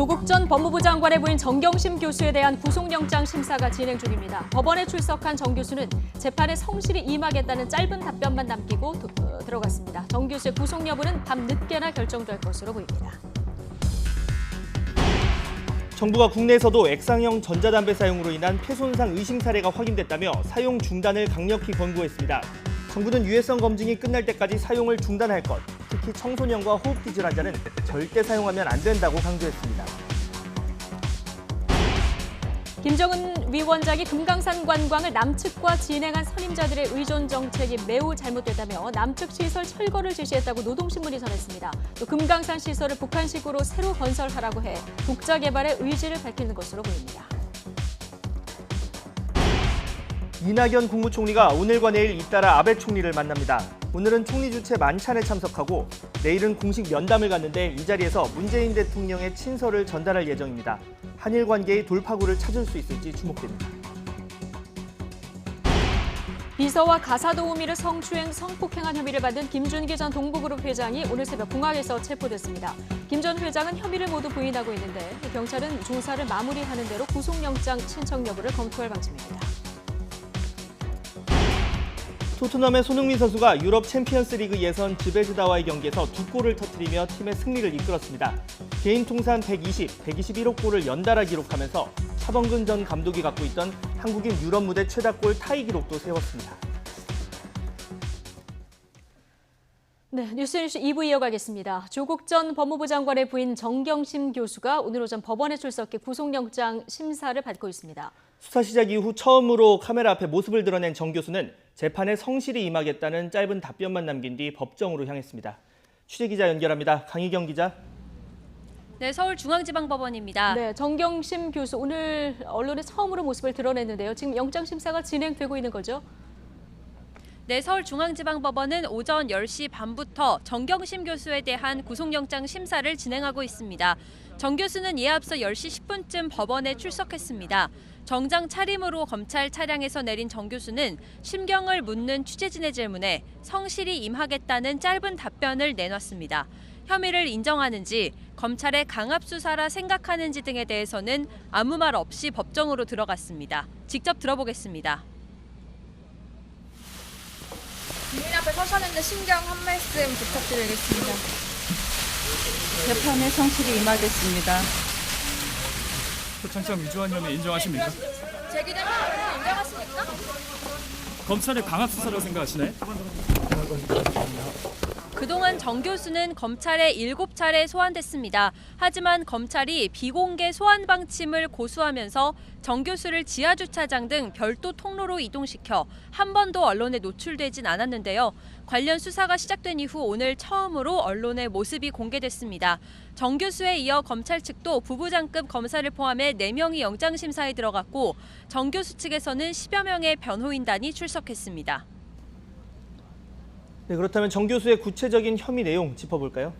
조국 전 법무부 장관의 부인 정경심 교수에 대한 구속영장 심사가 진행 중입니다. 법원에 출석한 정 교수는 재판에 성실히 임하겠다는 짧은 답변만 남기고 들어갔습니다. 정 교수의 구속 여부는 밤 늦게나 결정될 것으로 보입니다. 정부가 국내에서도 액상형 전자담배 사용으로 인한 폐손상 의심 사례가 확인됐다며 사용 중단을 강력히 권고했습니다. 정부는 유해성 검증이 끝날 때까지 사용을 중단할 것, 특히 청소년과 호흡기질 환자는 절대 사용하면 안 된다고 강조했습니다. 김정은 위원장이 금강산 관광을 남측과 진행한 선임자들의 의존 정책이 매우 잘못됐다며 남측 시설 철거를 지시했다고 노동신문이 전했습니다. 또 금강산 시설을 북한식으로 새로 건설하라고 해 독자 개발의 의지를 밝히는 것으로 보입니다. 이낙연 국무총리가 오늘과 내일 잇따라 아베 총리를 만납니다. 오늘은 총리 주최 만찬에 참석하고 내일은 공식 면담을 갖는데 이 자리에서 문재인 대통령의 친서를 전달할 예정입니다. 한일 관계의 돌파구를 찾을 수 있을지 주목됩니다. 비서와 가사도우미를 성추행, 성폭행한 혐의를 받은 김준기 전 동부그룹 회장이 오늘 새벽 공항에서 체포됐습니다. 김 전 회장은 혐의를 모두 부인하고 있는데 경찰은 조사를 마무리하는 대로 구속영장 신청 여부를 검토할 방침입니다. 토트넘의 손흥민 선수가 유럽 챔피언스 리그 예선 지베즈다와의 경기에서 2골을 터뜨리며 팀의 승리를 이끌었습니다. 개인 통산 121호 골을 연달아 기록하면서 차범근 전 감독이 갖고 있던 한국인 유럽 무대 최다골 타이 기록도 세웠습니다. 네, 뉴스뉴스 2부 이어가겠습니다. 조국 전 법무부 장관의 부인 정경심 교수가 오늘 오전 법원에 출석해 구속영장 심사를 받고 있습니다. 수사 시작 이후 처음으로 카메라 앞에 모습을 드러낸 정 교수는 재판에 성실히 임하겠다는 짧은 답변만 남긴 뒤 법정으로 향했습니다. 취재기자 연결합니다. 강희경 기자. 네, 서울중앙지방법원입니다. 네, 정경심 교수 오늘 언론에 처음으로 모습을 드러냈는데요. 지금 영장 심사가 진행되고 있는 거죠? 네, 서울중앙지방법원은 오전 10시 반부터 정경심 교수에 대한 구속영장 심사를 진행하고 있습니다. 정 교수는 이에 앞서 10시 10분쯤 법원에 출석했습니다. 정장 차림으로 검찰 차량에서 내린 정 교수는 심경을 묻는 취재진의 질문에 성실히 임하겠다는 짧은 답변을 내놨습니다. 혐의를 인정하는지, 검찰의 강압 수사라 생각하는지 등에 대해서는 아무 말 없이 법정으로 들어갔습니다. 직접 들어보겠습니다. 국민 앞에 서셨는데 심경 한 말씀 부탁드리겠습니다. 재판에 성실히 임하겠습니다. 표창장 위조한 혐의 인정하십니까? 제기된 혐의를 인정하십니까? 검찰의 강압 수사라고 생각하시나요? 그동안 정 교수는 검찰에 7차례 소환됐습니다. 하지만 검찰이 비공개 소환 방침을 고수하면서 정 교수를 지하주차장 등 별도 통로로 이동시켜 한 번도 언론에 노출되진 않았는데요. 관련 수사가 시작된 이후 오늘 처음으로 언론의 모습이 공개됐습니다. 정 교수에 이어 검찰 측도 부부장급 검사를 포함해 4명이 영장심사에 들어갔고 정 교수 측에서는 10여 명의 변호인단이 출석했습니다. 네, 그렇다면 정 교수의 구체적인 혐의 내용 짚어볼까요?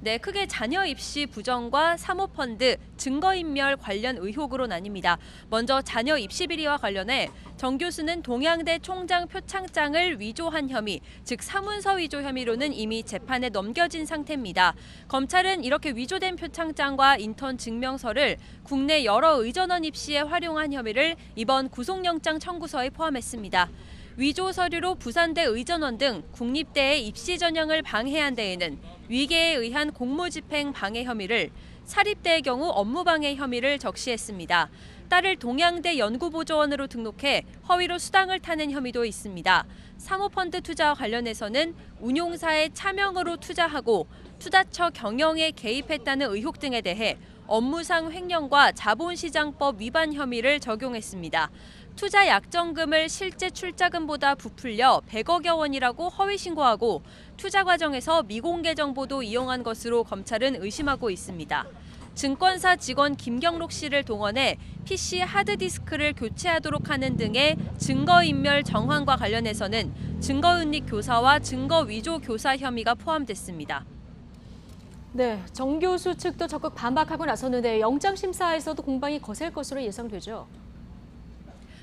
네, 크게 자녀 입시 부정과 사모펀드, 증거인멸 관련 의혹으로 나뉩니다. 먼저 자녀 입시 비리와 관련해 정 교수는 동양대 총장 표창장을 위조한 혐의, 즉 사문서 위조 혐의로는 이미 재판에 넘겨진 상태입니다. 검찰은 이렇게 위조된 표창장과 인턴 증명서를 국내 여러 의전원 입시에 활용한 혐의를 이번 구속영장 청구서에 포함했습니다. 위조 서류로 부산대 의전원 등 국립대의 입시 전형을 방해한 데에는 위계에 의한 공무집행 방해 혐의를, 사립대의 경우 업무방해 혐의를 적시했습니다. 딸을 동양대 연구보조원으로 등록해 허위로 수당을 타는 혐의도 있습니다. 사모펀드 투자와 관련해서는 운용사의 차명으로 투자하고 투자처 경영에 개입했다는 의혹 등에 대해 업무상 횡령과 자본시장법 위반 혐의를 적용했습니다. 투자 약정금을 실제 출자금보다 부풀려 100억여 원이라고 허위 신고하고 투자 과정에서 미공개 정보도 이용한 것으로 검찰은 의심하고 있습니다. 증권사 직원 김경록 씨를 동원해 PC 하드디스크를 교체하도록 하는 등의 증거인멸 정황과 관련해서는 증거은닉 교사와 증거위조 교사 혐의가 포함됐습니다. 네, 정 교수 측도 적극 반박하고 나섰는데 영장 심사에서도 공방이 거셀 것으로 예상되죠.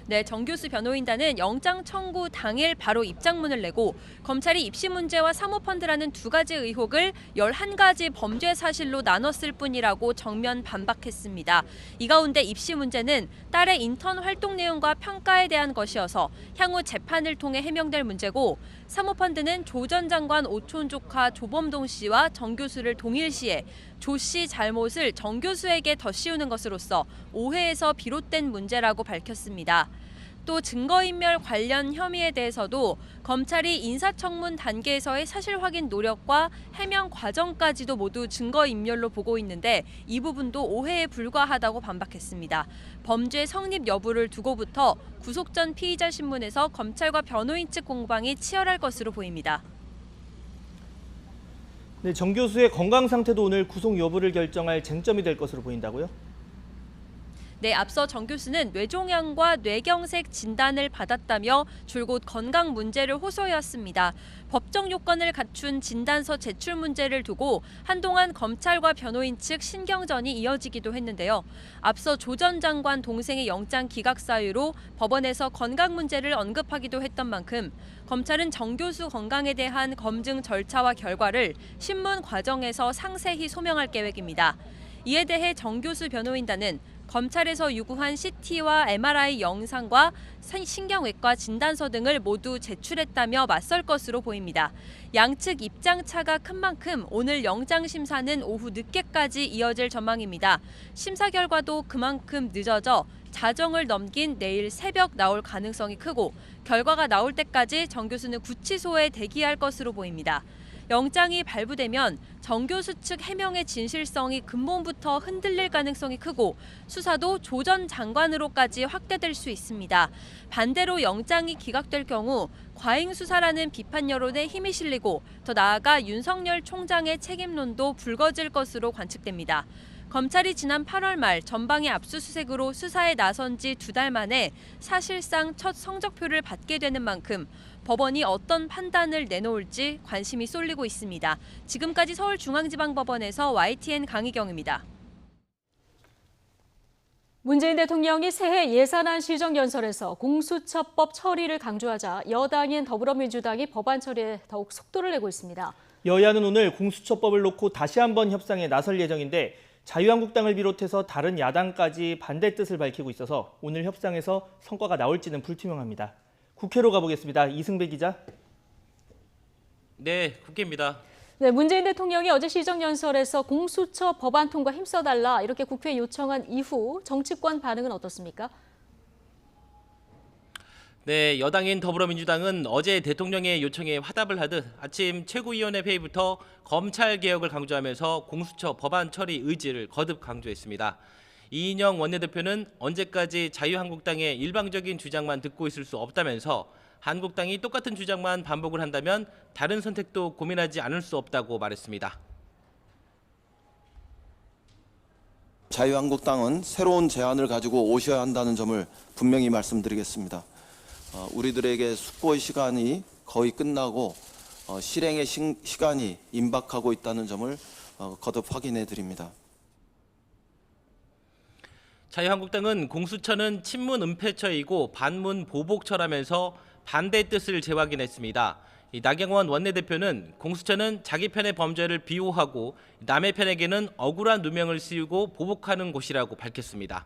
네, 정교수 변호인단은 영장 청구 당일 바로 입장문을 내고 검찰이 입시 문제와 사모펀드라는 두 가지 의혹을 11가지 범죄 사실로 나눴을 뿐이라고 정면 반박했습니다. 이 가운데 입시 문제는 딸의 인턴 활동 내용과 평가에 대한 것이어서 향후 재판을 통해 해명될 문제고, 사모펀드는 조 전 장관 오촌 조카 조범동 씨와 정 교수를 동일시해 조 씨 잘못을 정 교수에게 더 씌우는 것으로서 오해에서 비롯된 문제라고 밝혔습니다. 또 증거인멸 관련 혐의에 대해서도 검찰이 인사청문 단계에서의 사실 확인 노력과 해명 과정까지도 모두 증거인멸로 보고 있는데 이 부분도 오해에 불과하다고 반박했습니다. 범죄 성립 여부를 두고부터 구속 전 피의자 신문에서 검찰과 변호인 측 공방이 치열할 것으로 보입니다. 네, 정 교수의 건강 상태도 오늘 구속 여부를 결정할 쟁점이 될 것으로 보인다고요? 네, 앞서 정 교수는 뇌종양과 뇌경색 진단을 받았다며 줄곧 건강 문제를 호소해왔습니다. 법정 요건을 갖춘 진단서 제출 문제를 두고 한동안 검찰과 변호인 측 신경전이 이어지기도 했는데요. 앞서 조 전 장관 동생의 영장 기각 사유로 법원에서 건강 문제를 언급하기도 했던 만큼 검찰은 정 교수 건강에 대한 검증 절차와 결과를 신문 과정에서 상세히 소명할 계획입니다. 이에 대해 정 교수 변호인단은 검찰에서 요구한 CT와 MRI 영상과 신경외과 진단서 등을 모두 제출했다며 맞설 것으로 보입니다. 양측 입장 차가 큰 만큼 오늘 영장 심사는 오후 늦게까지 이어질 전망입니다. 심사 결과도 그만큼 늦어져 자정을 넘긴 내일 새벽 나올 가능성이 크고, 결과가 나올 때까지 정 교수는 구치소에 대기할 것으로 보입니다. 영장이 발부되면 정 교수 측 해명의 진실성이 근본부터 흔들릴 가능성이 크고 수사도 조 전 장관으로까지 확대될 수 있습니다. 반대로 영장이 기각될 경우 과잉 수사라는 비판 여론에 힘이 실리고 더 나아가 윤석열 총장의 책임론도 불거질 것으로 관측됩니다. 검찰이 지난 8월 말 전방위 압수수색으로 수사에 나선 지 2달 만에 사실상 첫 성적표를 받게 되는 만큼 법원이 어떤 판단을 내놓을지 관심이 쏠리고 있습니다. 지금까지 서울중앙지방법원에서 YTN 강희경입니다. 문재인 대통령이 새해 예산안 시정연설에서 공수처법 처리를 강조하자 여당인 더불어민주당이 법안 처리에 더욱 속도를 내고 있습니다. 여야는 오늘 공수처법을 놓고 다시 한번 협상에 나설 예정인데 자유한국당을 비롯해서 다른 야당까지 반대 뜻을 밝히고 있어서 오늘 협상에서 성과가 나올지는 불투명합니다. 국회로 가보겠습니다. 이승배 기자. 네, 국회입니다. 네, 문재인 대통령이 어제 시정연설에서 공수처 법안 통과 힘써달라 이렇게 국회에 요청한 이후 정치권 반응은 어떻습니까? 네, 여당인 더불어민주당은 어제 대통령의 요청에 화답을 하듯 아침 최고위원회 회의부터 검찰개혁을 강조하면서 공수처 법안 처리 의지를 거듭 강조했습니다. 이인영 원내대표는 언제까지 자유한국당의 일방적인 주장만 듣고 있을 수 없다면서 한국당이 똑같은 주장만 반복을 한다면 다른 선택도 고민하지 않을 수 없다고 말했습니다. 자유한국당은 새로운 제안을 가지고 오셔야 한다는 점을 분명히 말씀드리겠습니다. 우리들에게 숙고의 시간이 거의 끝나고 실행의 시간이 임박하고 있다는 점을 거듭 확인해 드립니다. 자유한국당은 공수처는 친문 은폐처이고 반문 보복처라면서 반대 뜻을 재확인했습니다. 나경원 원내대표는 공수처는 자기 편의 범죄를 비호하고 남의 편에게는 억울한 누명을 씌우고 보복하는 곳이라고 밝혔습니다.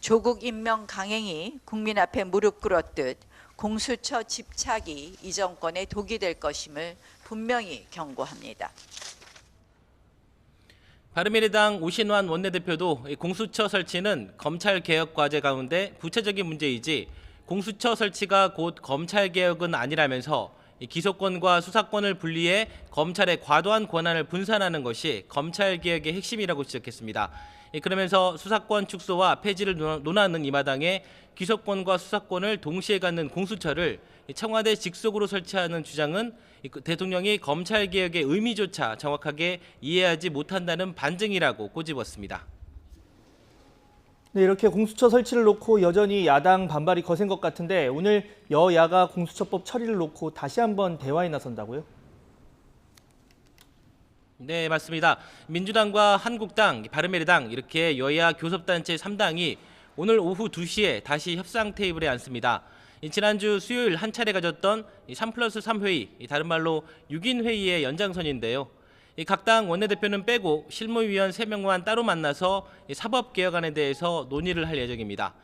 조국 임명 강행이 국민 앞에 무릎 꿇었듯 공수처 집착이 이 정권의 독이 될 것임을 분명히 경고합니다. 바른미래당 오신환 원내대표도 공수처 설치는 검찰개혁 과제 가운데 부차적인 문제이지 공수처 설치가 곧 검찰개혁은 아니라면서 기소권과 수사권을 분리해 검찰의 과도한 권한을 분산하는 것이 검찰개혁의 핵심이라고 지적했습니다. 그러면서 수사권 축소와 폐지를 논하는 이 마당에 기소권과 수사권을 동시에 갖는 공수처를 청와대 직속으로 설치하는 주장은 대통령이 검찰개혁의 의미조차 정확하게 이해하지 못한다는 반증이라고 꼬집었습니다. 네, 이렇게 공수처 설치를 놓고 여전히 야당 반발이 거센 것 같은데 오늘 여야가 공수처법 처리를 놓고 다시 한번 대화에 나선다고요? 네, 맞습니다. 민주당과 한국당, 바른미래당 이렇게 여야 교섭단체 3당이 오늘 오후 2시에 다시 협상 테이블에 앉습니다. 지난주 수요일 한 차례 가졌던 3+3 회의, 다른 말로 6인 회의의 연장선인데요. 각 당 원내대표는 빼고 실무위원 3명만 따로 만나서 사법개혁안에 대해서 논의를 할 예정입니다.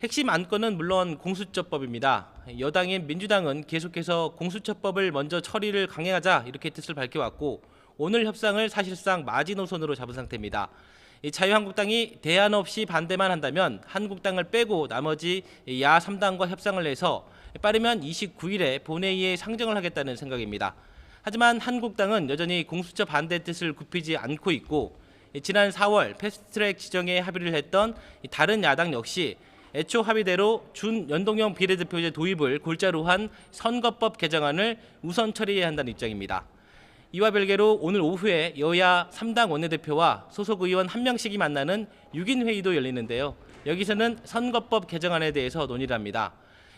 핵심 안건은 물론 공수처법입니다. 여당인 민주당은 계속해서 공수처법을 먼저 처리를 강행하자 이렇게 뜻을 밝혀왔고 오늘 협상을 사실상 마지노선으로 잡은 상태입니다. 자유한국당이 대안 없이 반대만 한다면 한국당을 빼고 나머지 야 3당과 협상을 해서 빠르면 29일에 본회의에 상정을 하겠다는 생각입니다. 하지만 한국당은 여전히 공수처 반대 뜻을 굽히지 않고 있고 지난 4월 패스트트랙 지정에 합의를 했던 다른 야당 역시 애초 합의대로 준연동형 비례대표제 도입을 골자로 한 선거법 개정안을 우선 처리해야 한다는 입장입니다. 이와 별개로 오늘 오후에 여야 3당 원내대표와 소속 의원 1명씩이 만나는 6인 회의도 열리는데요. 여기서는 선거법 개정안에 대해서 논의를 합니다.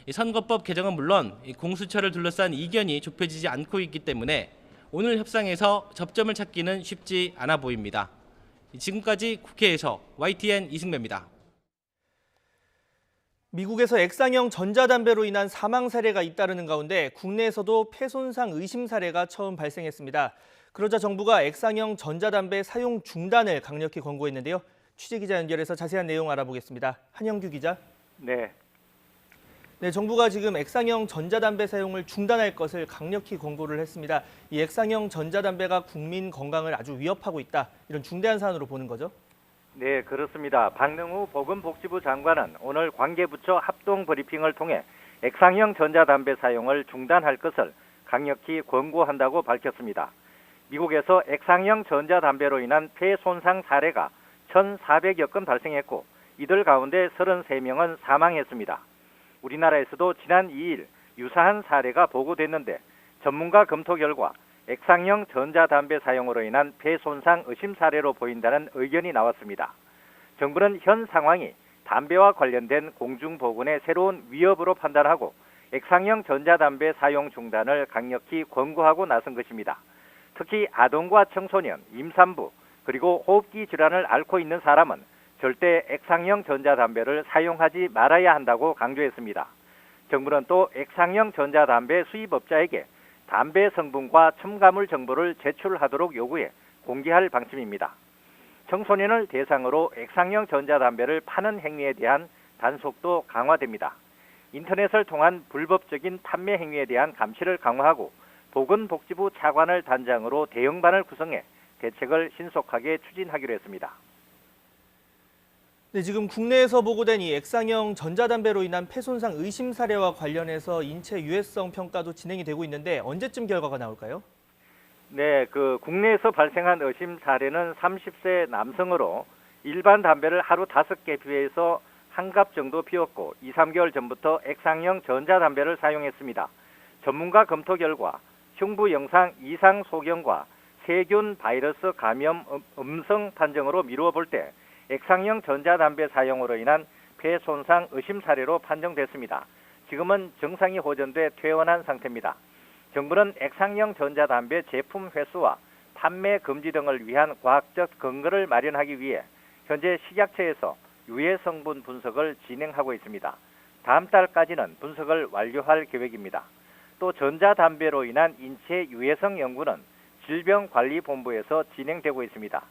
이 선거법 개정은 물론 공수처를 둘러싼 이견이 좁혀지지 않고 있기 때문에 오늘 협상에서 접점을 찾기는 쉽지 않아 보입니다. 지금까지 국회에서 YTN 이승배입니다. 미국에서 액상형 전자담배로 인한 사망 사례가 잇따르는 가운데 국내에서도 폐손상 의심 사례가 처음 발생했습니다. 그러자 정부가 액상형 전자담배 사용 중단을 강력히 권고했는데요. 취재기자 연결해서 자세한 내용 알아보겠습니다. 한영규 기자. 네, 정부가 지금 액상형 전자담배 사용을 중단할 것을 강력히 권고를 했습니다. 이 액상형 전자담배가 국민 건강을 아주 위협하고 있다. 이런 중대한 사안으로 보는 거죠? 네, 그렇습니다. 박능후 보건복지부 장관은 오늘 관계부처 합동 브리핑을 통해 액상형 전자담배 사용을 중단할 것을 강력히 권고한다고 밝혔습니다. 미국에서 액상형 전자담배로 인한 폐 손상 사례가 1,400여 건 발생했고 이들 가운데 33명은 사망했습니다. 우리나라에서도 지난 2일 유사한 사례가 보고됐는데 전문가 검토 결과 액상형 전자담배 사용으로 인한 폐 손상 의심 사례로 보인다는 의견이 나왔습니다. 정부는 현 상황이 담배와 관련된 공중보건의 새로운 위협으로 판단하고 액상형 전자담배 사용 중단을 강력히 권고하고 나선 것입니다. 특히 아동과 청소년, 임산부, 그리고 호흡기 질환을 앓고 있는 사람은 절대 액상형 전자담배를 사용하지 말아야 한다고 강조했습니다. 정부는 또 액상형 전자담배 수입업자에게 담배 성분과 첨가물 정보를 제출하도록 요구해 공개할 방침입니다. 청소년을 대상으로 액상형 전자담배를 파는 행위에 대한 단속도 강화됩니다. 인터넷을 통한 불법적인 판매 행위에 대한 감시를 강화하고 보건복지부 차관을 단장으로 대응반을 구성해 대책을 신속하게 추진하기로 했습니다. 네, 지금 국내에서 보고된 이 액상형 전자담배로 인한 폐손상 의심 사례와 관련해서 인체 유해성 평가도 진행이 되고 있는데 언제쯤 결과가 나올까요? 네, 국내에서 발생한 의심 사례는 30세 남성으로 일반 담배를 하루 5개 피워서 한 갑 정도 피웠고 2, 3개월 전부터 액상형 전자담배를 사용했습니다. 전문가 검토 결과 흉부 영상 이상 소견과 세균 바이러스 감염 음성 판정으로 미루어 볼 때 액상형 전자담배 사용으로 인한 폐 손상 의심 사례로 판정됐습니다. 지금은 정상이 호전돼 퇴원한 상태입니다. 정부는 액상형 전자담배 제품 회수와 판매 금지 등을 위한 과학적 근거를 마련하기 위해 현재 식약처에서 유해 성분 분석을 진행하고 있습니다. 다음 달까지는 분석을 완료할 계획입니다. 또 전자담배로 인한 인체 유해성 연구는 질병관리본부에서 진행되고 있습니다.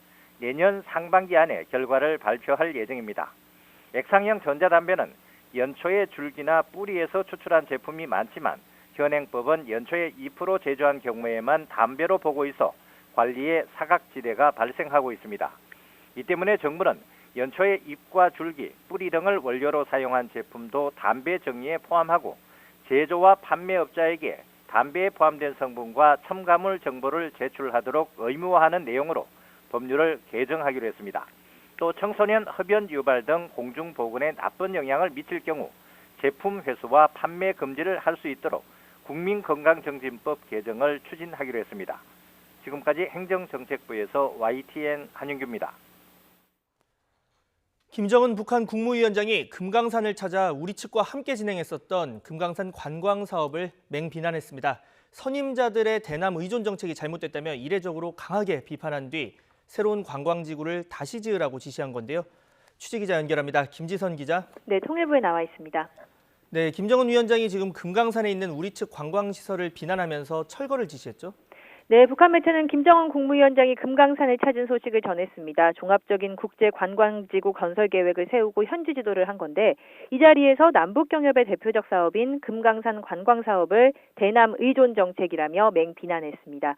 내년 상반기 안에 결과를 발표할 예정입니다. 액상형 전자담배는 연초의 줄기나 뿌리에서 추출한 제품이 많지만 현행법은 연초에 2% 제조한 경우에만 담배로 보고 있어 관리에 사각지대가 발생하고 있습니다. 이 때문에 정부는 연초에 잎과 줄기, 뿌리 등을 원료로 사용한 제품도 담배 정리에 포함하고 제조와 판매업자에게 담배에 포함된 성분과 첨가물 정보를 제출하도록 의무화하는 내용으로 법률을 개정하기로 했습니다. 또 청소년 흡연 유발 등 공중보건에 나쁜 영향을 미칠 경우 제품 회수와 판매 금지를 할 수 있도록 국민건강정진법 개정을 추진하기로 했습니다. 지금까지 행정정책부에서 YTN 한윤규입니다. 김정은 북한 국무위원장이 금강산을 찾아 우리 측과 함께 진행했었던 금강산 관광 사업을 맹비난했습니다. 선임자들의 대남 의존 정책이 잘못됐다며 이례적으로 강하게 비판한 뒤 새로운 관광지구를 다시 지으라고 지시한 건데요. 취재기자 연결합니다. 김지선 기자. 네, 통일부에 나와 있습니다. 네, 김정은 위원장이 지금 금강산에 있는 우리 측 관광시설을 비난하면서 철거를 지시했죠? 네, 북한 매체는 김정은 국무위원장이 금강산을 찾은 소식을 전했습니다. 종합적인 국제관광지구 건설 계획을 세우고 현지 지도를 한 건데 이 자리에서 남북경협의 대표적 사업인 금강산 관광사업을 대남 의존 정책이라며 맹비난했습니다.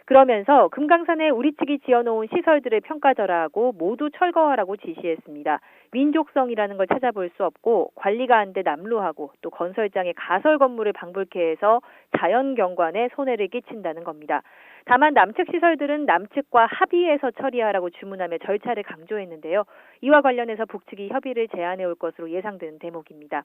그러면서 금강산에 우리 측이 지어놓은 시설들을 평가절하하고 모두 철거하라고 지시했습니다. 민족성이라는 걸 찾아볼 수 없고 관리가 안 돼 남루하고 또 건설장의 가설 건물을 방불케 해서 자연경관에 손해를 끼친다는 겁니다. 다만 남측 시설들은 남측과 합의해서 처리하라고 주문하며 절차를 강조했는데요. 이와 관련해서 북측이 협의를 제안해 올 것으로 예상되는 대목입니다.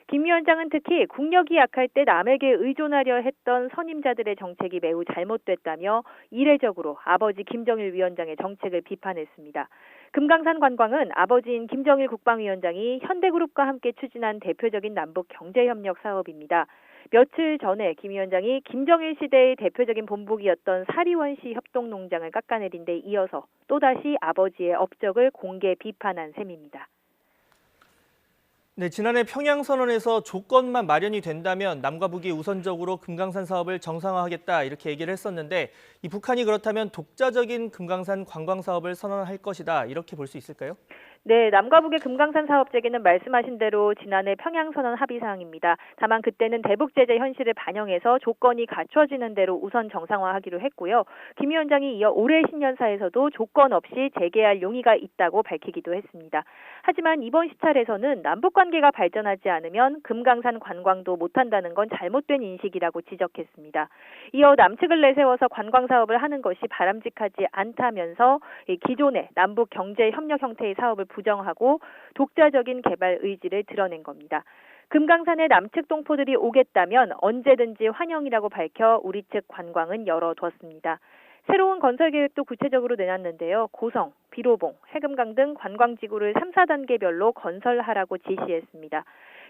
김 위원장은 특히 국력이 약할 때 남에게 의존하려 했던 선임자들의 정책이 매우 잘못됐다며 이례적으로 아버지 김정일 위원장의 정책을 비판했습니다. 금강산 관광은 아버지인 김정일 국방위원장이 현대그룹과 함께 추진한 대표적인 남북 경제협력 사업입니다. 며칠 전에 김 위원장이 김정일 시대의 대표적인 본보기였던 사리원시 협동농장을 깎아내린 데 이어서 또다시 아버지의 업적을 공개 비판한 셈입니다. 네, 지난해 평양선언에서 조건만 마련이 된다면 남과 북이 우선적으로 금강산 사업을 정상화하겠다 이렇게 얘기를 했었는데 이 북한이 그렇다면 독자적인 금강산 관광 사업을 선언할 것이다 이렇게 볼 수 있을까요? 네, 남과 북의 금강산 사업 재개는 말씀하신 대로 지난해 평양선언 합의사항입니다. 다만 그때는 대북 제재 현실을 반영해서 조건이 갖춰지는 대로 우선 정상화하기로 했고요. 김 위원장이 이어 올해 신년사에서도 조건 없이 재개할 용의가 있다고 밝히기도 했습니다. 하지만 이번 시찰에서는 남북 관계가 발전하지 않으면 금강산 관광도 못한다는 건 잘못된 인식이라고 지적했습니다. 이어 남측을 내세워서 관광 사업을 하는 것이 바람직하지 않다면서 기존의 남북 경제 협력 형태의 사업을 부정하고 독자적인 개발 의지를 드러낸 겁니다. 금강산에 남측 동포들이 오겠다면 언제든지 환영이라고 밝혀 우리 측 관광은 열어뒀습니다. 새로운 건설 계획도 구체적으로 내놨는데요. 고성, 비로봉, 해금강 등 관광지구를 3, 4단계별로 건설하라고 지시했습니다.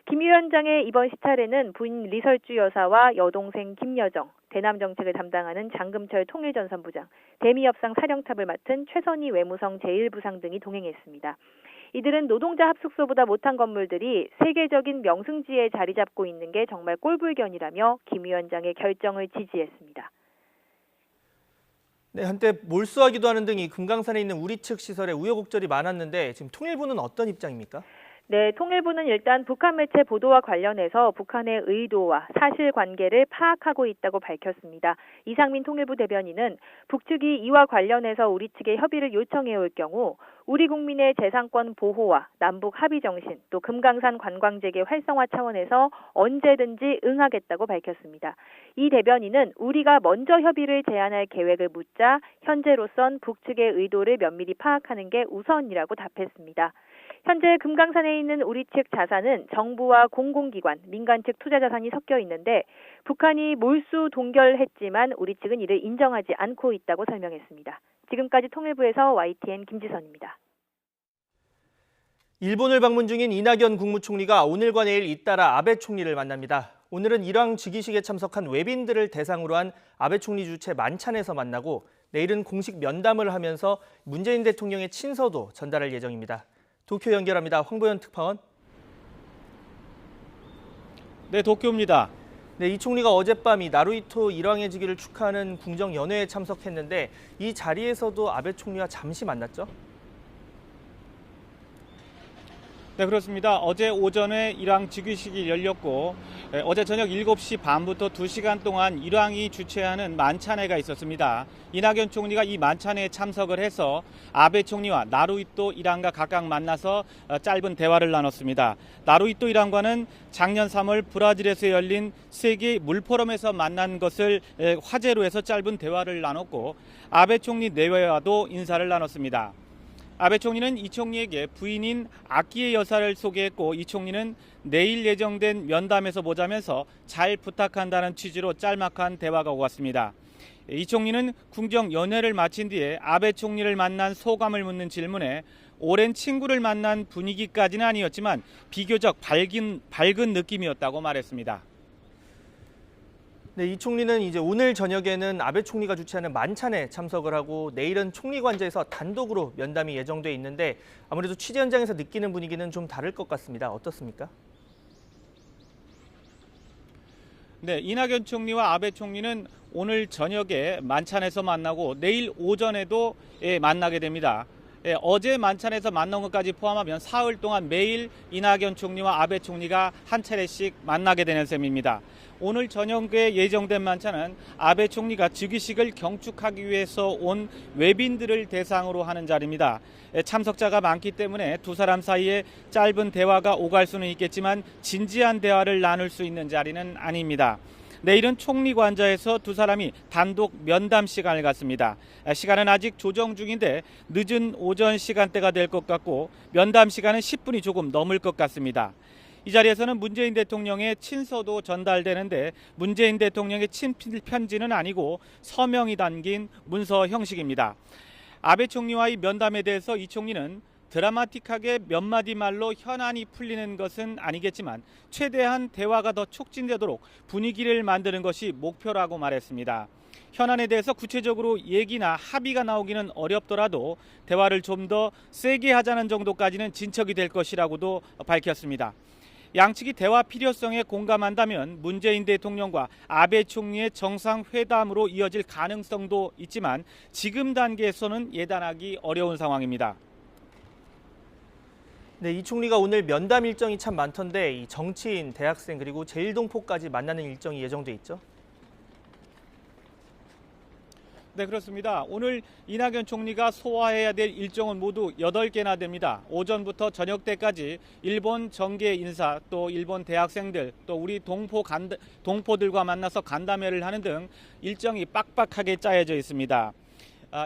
김 위원장의 이번 시찰에는 부인 리설주 여사와 여동생 김여정, 대남 정책을 담당하는 장금철 통일전선부장, 대미협상 사령탑을 맡은 최선희 외무성 제1부상 등이 동행했습니다. 이들은 노동자 합숙소보다 못한 건물들이 세계적인 명승지에 자리 잡고 있는 게 정말 꼴불견이라며 김 위원장의 결정을 지지했습니다. 네, 한때 몰수하기도 하는 등 이 금강산에 있는 우리 측 시설에 우여곡절이 많았는데 지금 통일부는 어떤 입장입니까? 네, 통일부는 일단 북한 매체 보도와 관련해서 북한의 의도와 사실관계를 파악하고 있다고 밝혔습니다. 이상민 통일부 대변인은 북측이 이와 관련해서 우리 측에 협의를 요청해 올 경우 우리 국민의 재산권 보호와 남북 합의 정신, 또 금강산 관광재개 활성화 차원에서 언제든지 응하겠다고 밝혔습니다. 이 대변인은 우리가 먼저 협의를 제안할 계획을 묻자 현재로선 북측의 의도를 면밀히 파악하는 게 우선이라고 답했습니다. 현재 금강산에 있는 우리 측 자산은 정부와 공공기관, 민간 측 투자 자산이 섞여 있는데 북한이 몰수 동결했지만 우리 측은 이를 인정하지 않고 있다고 설명했습니다. 지금까지 통일부에서 YTN 김지선입니다. 일본을 방문 중인 이낙연 국무총리가 오늘과 내일 잇따라 아베 총리를 만납니다. 오늘은 일왕 즉위식에 참석한 외빈들을 대상으로 한 아베 총리 주최 만찬에서 만나고 내일은 공식 면담을 하면서 문재인 대통령의 친서도 전달할 예정입니다. 도쿄 연결합니다. 황보현 특파원. 네, 도쿄입니다. 네, 이 총리가 어젯밤 이 나루히토 일왕의 즉위를 축하하는 궁정 연회에 참석했는데 이 자리에서도 아베 총리와 잠시 만났죠? 네, 그렇습니다. 어제 오전에 일왕 즉위식이 열렸고 어제 저녁 7시 반부터 2시간 동안 일왕이 주최하는 만찬회가 있었습니다. 이낙연 총리가 이 만찬회에 참석을 해서 아베 총리와 나루히토 일왕과 각각 만나서 짧은 대화를 나눴습니다. 나루히토 일왕과는 작년 3월 브라질에서 열린 세계 물포럼에서 만난 것을 화제로 해서 짧은 대화를 나눴고 아베 총리 내외와도 인사를 나눴습니다. 아베 총리는 이 총리에게 부인인 아키에 여사를 소개했고 이 총리는 내일 예정된 면담에서 보자면서 잘 부탁한다는 취지로 짤막한 대화가 오갔습니다. 이 총리는 궁정 연회를 마친 뒤에 아베 총리를 만난 소감을 묻는 질문에 오랜 친구를 만난 분위기까지는 아니었지만 비교적 밝은 느낌이었다고 말했습니다. 네, 이 총리는 이제 오늘 저녁에는 아베 총리가 주최하는 만찬에 참석을 하고 내일은 총리 관저에서 단독으로 면담이 예정돼 있는데 아무래도 취재 현장에서 느끼는 분위기는 좀 다를 것 같습니다. 어떻습니까? 네, 이낙연 총리와 아베 총리는 오늘 저녁에 만찬에서 만나고 내일 오전에도 만나게 됩니다. 어제 만찬에서 만난 것까지 포함하면 사흘 동안 매일 이낙연 총리와 아베 총리가 한 차례씩 만나게 되는 셈입니다. 오늘 저녁에 예정된 만찬은 아베 총리가 즉위식을 경축하기 위해서 온 외빈들을 대상으로 하는 자리입니다. 참석자가 많기 때문에 두 사람 사이에 짧은 대화가 오갈 수는 있겠지만 진지한 대화를 나눌 수 있는 자리는 아닙니다. 내일은 총리 관저에서 두 사람이 단독 면담 시간을 갖습니다. 시간은 아직 조정 중인데 늦은 오전 시간대가 될 것 같고 면담 시간은 10분이 조금 넘을 것 같습니다. 이 자리에서는 문재인 대통령의 친서도 전달되는데 문재인 대통령의 친필 편지는 아니고 서명이 담긴 문서 형식입니다. 아베 총리와의 면담에 대해서 이 총리는 드라마틱하게 몇 마디 말로 현안이 풀리는 것은 아니겠지만 최대한 대화가 더 촉진되도록 분위기를 만드는 것이 목표라고 말했습니다. 현안에 대해서 구체적으로 얘기나 합의가 나오기는 어렵더라도 대화를 좀 더 세게 하자는 정도까지는 진척이 될 것이라고도 밝혔습니다. 양측이 대화 필요성에 공감한다면 문재인 대통령과 아베 총리의 정상회담으로 이어질 가능성도 있지만 지금 단계에서는 예단하기 어려운 상황입니다. 네, 이 총리가 오늘 면담 일정이 참 많던데 이 정치인, 대학생 그리고 제1동포까지 만나는 일정이 예정돼 있죠? 네, 그렇습니다. 오늘 이낙연 총리가 소화해야 될 일정은 모두 8개나 됩니다. 오전부터 저녁 때까지 일본 정계 인사, 또 일본 대학생들, 또 우리 동포들과 만나서 간담회를 하는 등 일정이 빡빡하게 짜여져 있습니다.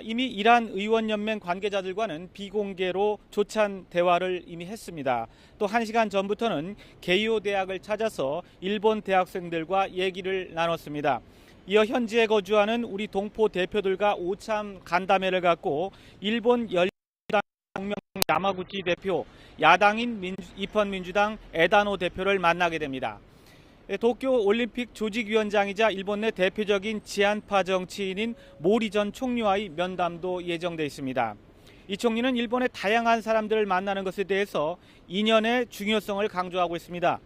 이미 이란 의원연맹 관계자들과는 비공개로 조찬 대화를 이미 했습니다. 또 1시간 전부터는 게이오 대학을 찾아서 일본 대학생들과 얘기를 나눴습니다. 이어 현지에 거주하는 우리 동포 대표들과 오참 간담회를 갖고 일본 열린민주당 공명 야마구치 대표, 야당인 입헌민주당 에다노 대표를 만나게 됩니다. 도쿄 올림픽 조직위원장이자 일본 내 대표적인 지한파 정치인인 모리 전 총리와의 면담도 예정돼 있습니다. 이 총리는 일본의 다양한 사람들을 만나는 것에 대해서 인연의 중요성을 강조하고 있습니다.